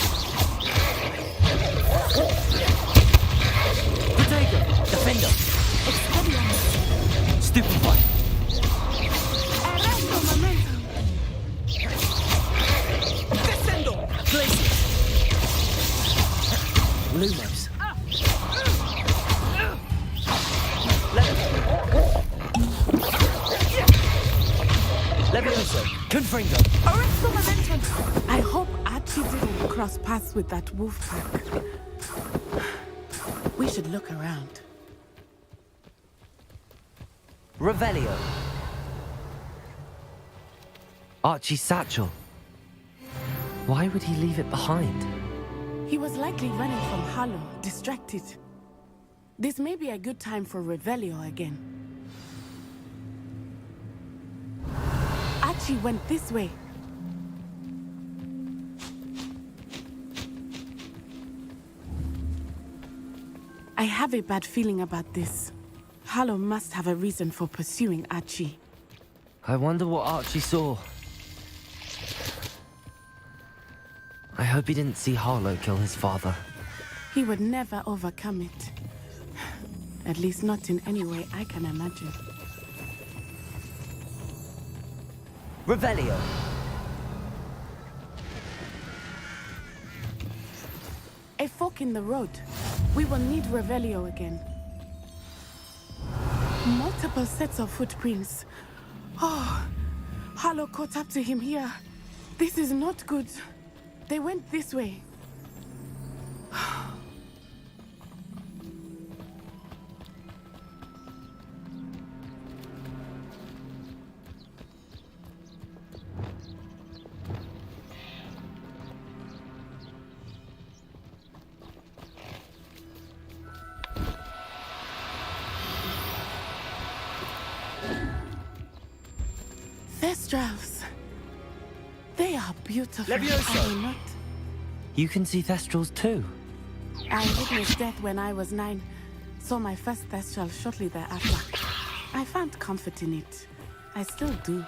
Protego. Defender. Expelliarmus. Stupefy. Arresto momentum. Descendo. Glacius. Lumos. Levioso. Confringo. Arresto momentum. I hope Archie didn't cross paths with that wolf pack. We should look around. Revelio. Archie's satchel. Why would he leave it behind? He was likely running from Harlow, distracted. This may be a good time for Revelio again. Archie went this way. I have a bad feeling about this. Harlow must have a reason for pursuing Archie. I wonder what Archie saw. I hope he didn't see Harlow kill his father. He would never overcome it. At least not in any way I can imagine. Revelio. A fork in the road. We will need Revelio again. Multiple sets of footprints. Oh, Harlow caught up to him here. This is not good. They went this way. Thestrals. They are beautiful. Levioso. Are they not? You can see Thestrals too. I witnessed death when I was 9. Saw my first Thestral shortly thereafter. I found comfort in it. I still do.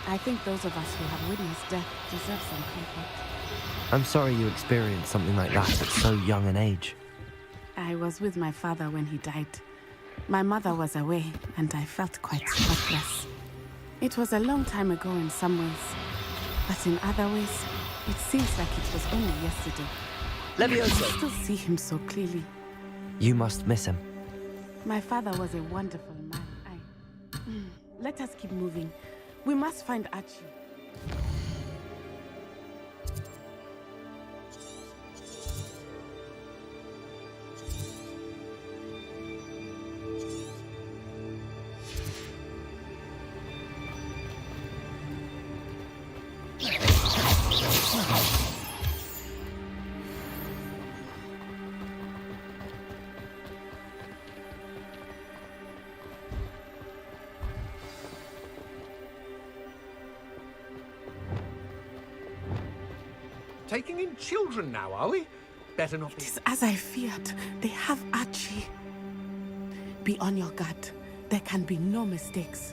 I think those of us who have witnessed death deserve some comfort. I'm sorry you experienced something like that at so young an age. I was with my father when he died. My mother was away, and I felt quite helpless. It was a long time ago in some ways, but in other ways, it seems like it was only yesterday. Levioso. I still see him so clearly. You must miss him. My father was a wonderful man. Let us keep moving. We must find Archie. Taking in children now, are we? Better not. It is as I feared. They have Archie. Be on your guard. There can be no mistakes.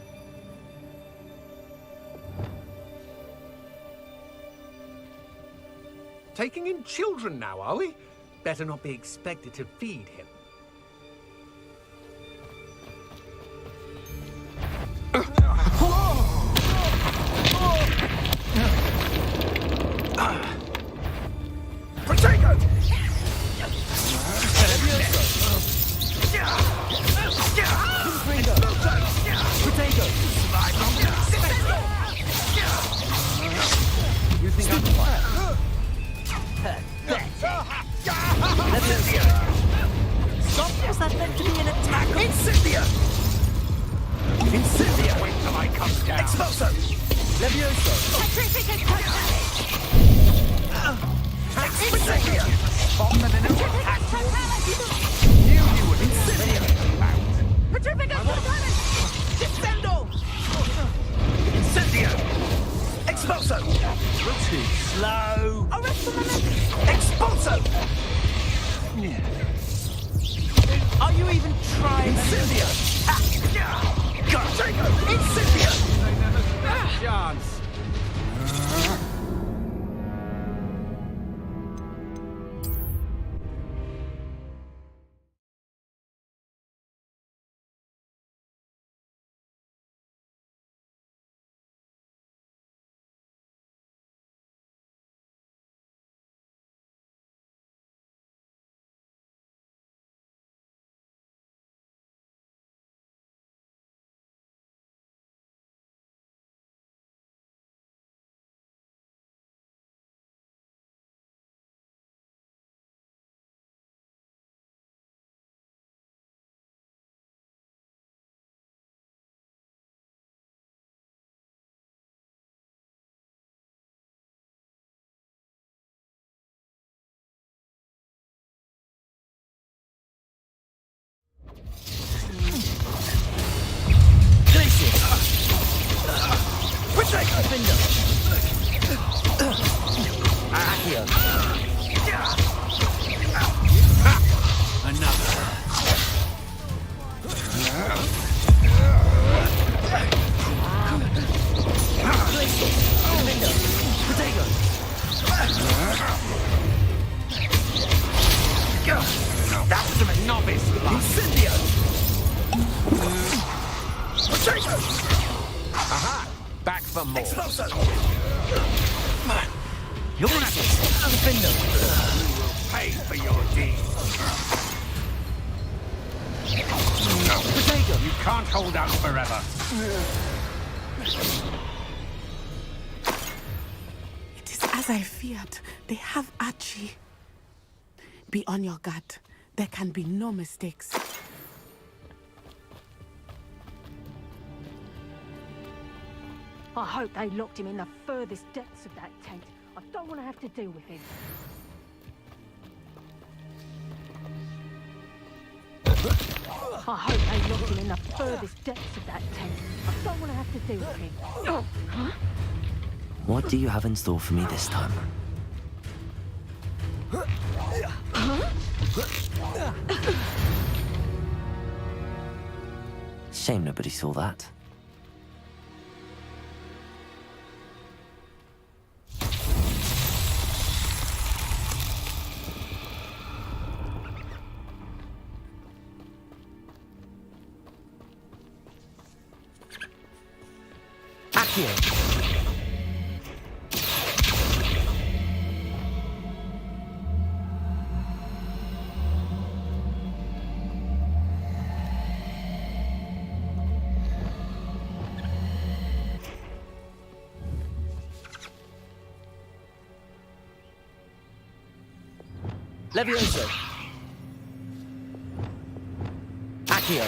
Taking in children now, are we? Better not be expected to feed him. Protego! Protego! You think I'm quiet? Was that meant to be an attack? Incendia! Incendia! Wait till I come down. Expulso! Levioso! Incendia! You would Incendia! Descendo! Incendia! Expulso! Too slow. Expulso! Are you even trying? Incendia! Protego! Incendia! Chance. Incendio! Potato! Aha! Back for more. Exploso! You're at it! Defender! You will pay for your deeds. Potato! You can't hold out forever. It is as I feared. They have Archie. Be on your guard. There can be no mistakes. I hope they locked him in the furthest depths of that tent. I don't want to have to deal with him. I hope they locked him in the furthest depths of that tent. I don't want to have to deal with him. Huh? What do you have in store for me this time? Shame nobody saw that. Accio! Levioso! Accio!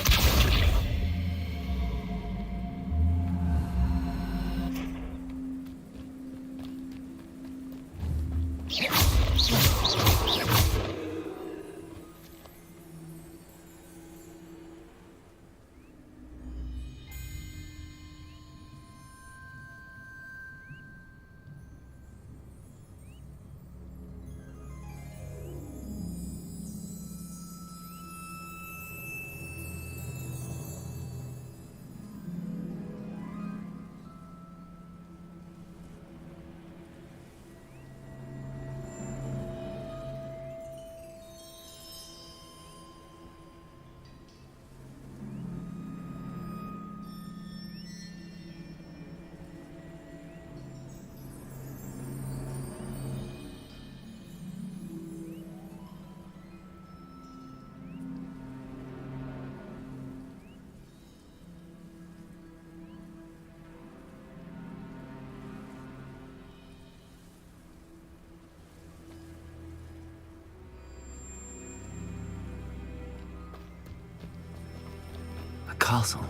The castle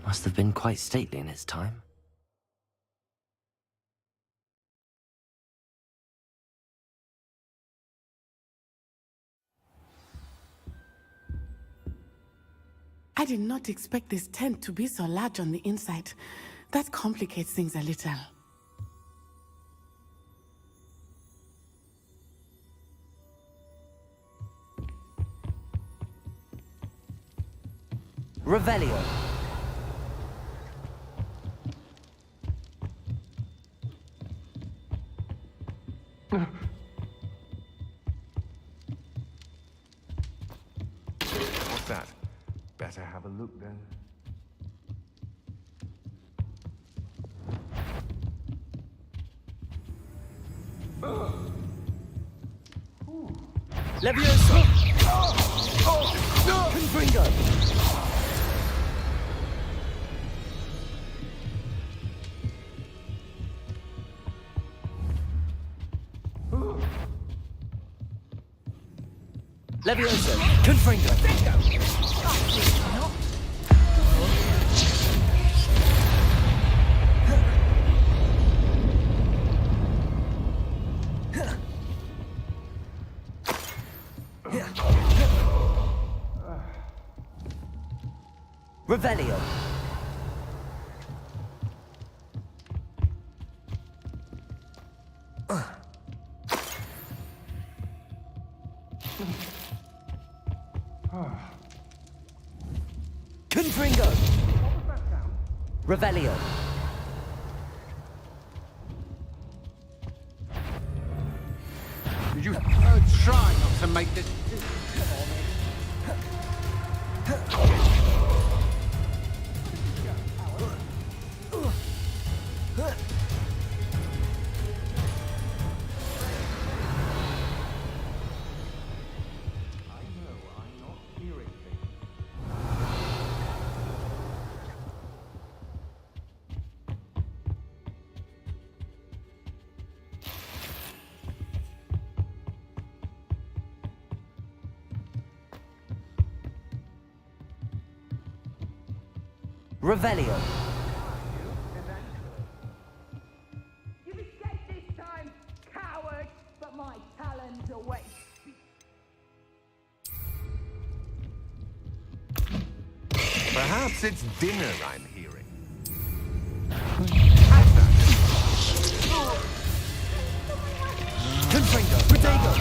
must have been quite stately in its time. I did not expect this tent to be so large on the inside. That complicates things a little. Revelio! What's that? Better have a look then. Levioso! Confringo! Levioso! Confringo! Revelio! Confringo! Revelio! You try not to make this... Revelio. You've escaped this time, coward, but my talons await. Perhaps it's dinner I'm hearing. Confringo. Protego.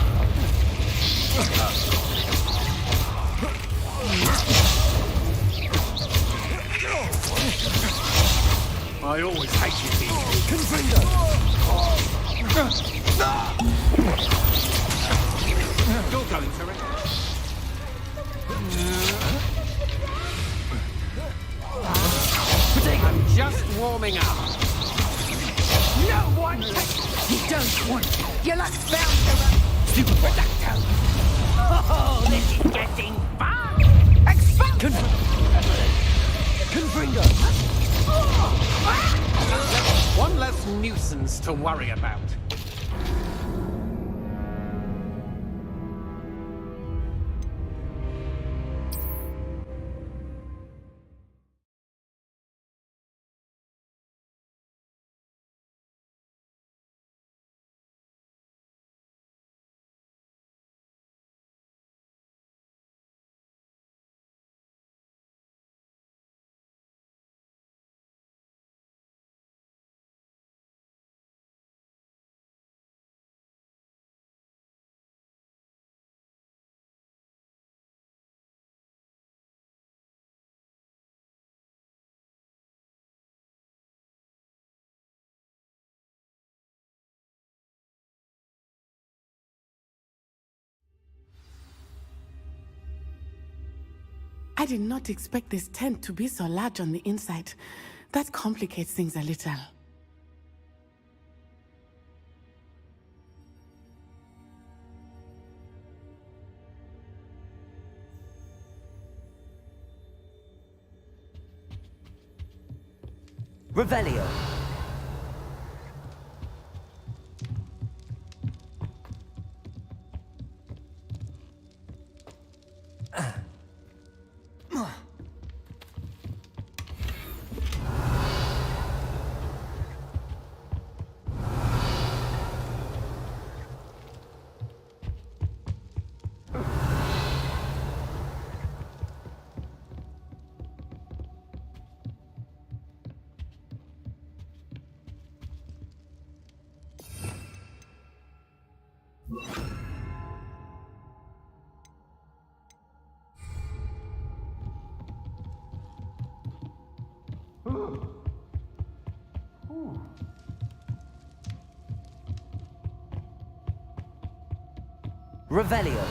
I always hated these. Confringo. You're going to it. I'm just warming up. No one You don't want it. You're like bound to run. Stupid producto. Oh, this is getting fun. Expand. Confringo. One less nuisance to worry about. I did not expect this tent to be so large on the inside. That complicates things a little. Revelio. Revelio.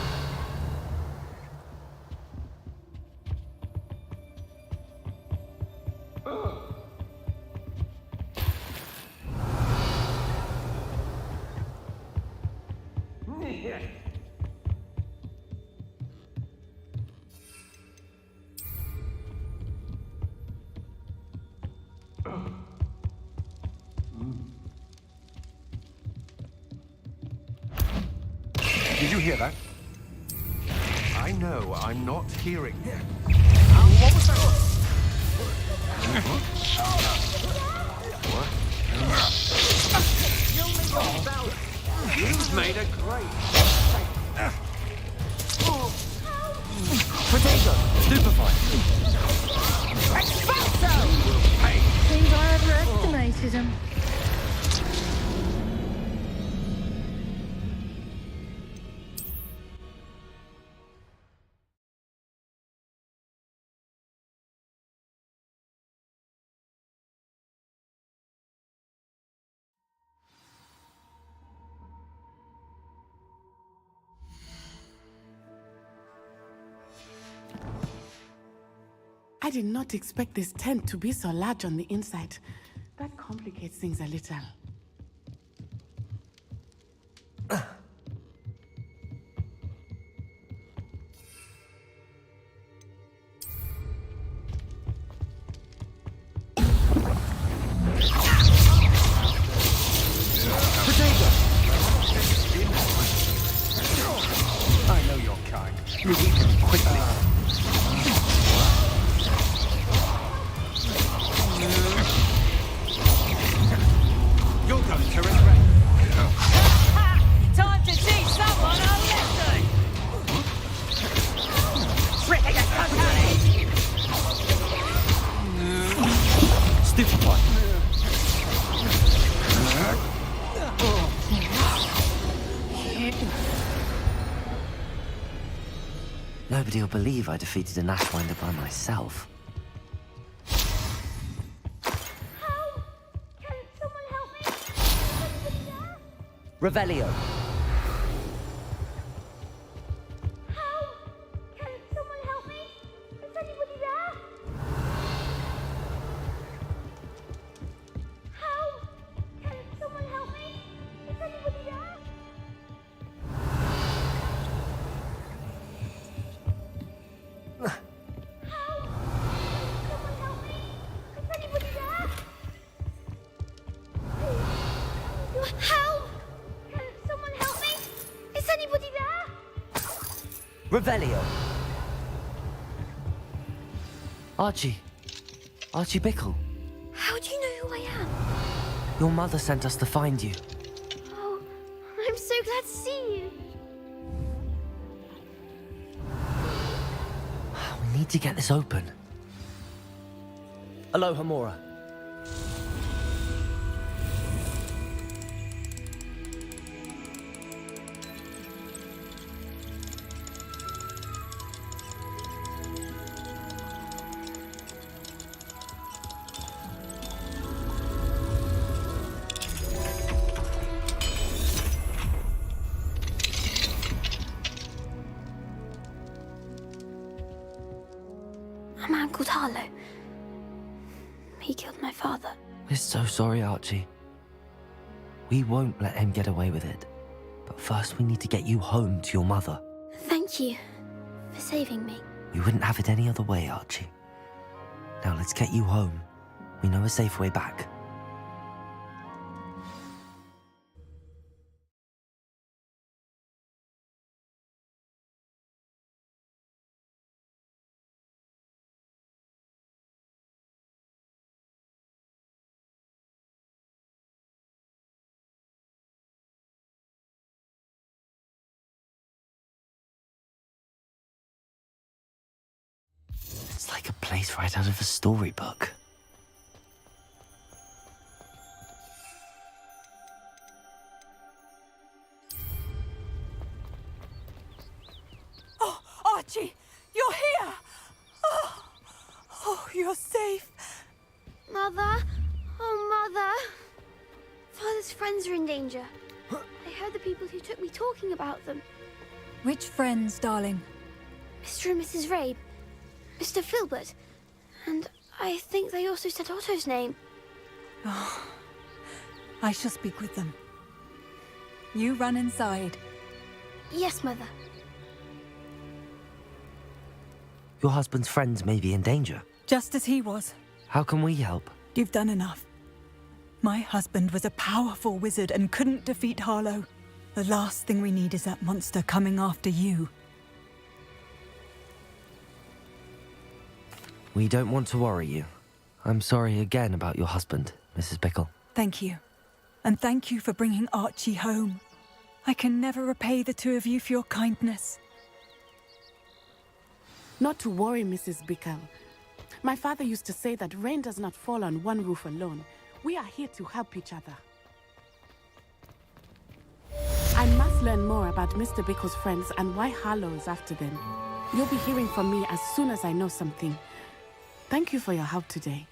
Did you hear that? I know I'm not hearing. What was that? What? You've made a great mistake. Potato. Stupefy. Seems I overestimated him. I did not expect this tent to be so large on the inside. That complicates things a little. I know your kind. You eat them quickly. Nobody will believe I defeated an Ashwinder by myself. Help! Can someone help me? Is anybody there? Revelio. Help! Can someone help me? Is anybody there? Help! Can someone help me? Is anybody there? Help! Can someone help me? Is anybody there? Revelio. Archie. Archie Bickle. How do you know who I am? Your mother sent us to find you. Oh, I'm so glad to see you. We need to get this open. Aloha Mora. A man called Harlow. He killed my father. We're so sorry, Archie. We won't let him get away with it. But first we need to get you home to your mother. Thank you for saving me. We wouldn't have it any other way, Archie. Now let's get you home. We know a safe way back. It's like a place right out of a storybook. Oh, Archie, you're here! Oh, you're safe. Mother? Oh, Mother. Father's friends are in danger. I heard the people who took me talking about them. Which friends, darling? Mr. and Mrs. Rabe. Mr. Filbert. And I think they also said Otto's name. Oh, I shall speak with them. You run inside. Yes, Mother. Your husband's friends may be in danger. Just as he was. How can we help? You've done enough. My husband was a powerful wizard and couldn't defeat Harlow. The last thing we need is that monster coming after you. We don't want to worry you. I'm sorry again about your husband, Mrs. Bickle. Thank you. And thank you for bringing Archie home. I can never repay the two of you for your kindness. Not to worry, Mrs. Bickle. My father used to say that rain does not fall on one roof alone. We are here to help each other. I must learn more about Mr. Bickle's friends and why Harlow is after them. You'll be hearing from me as soon as I know something. Thank you for your help today.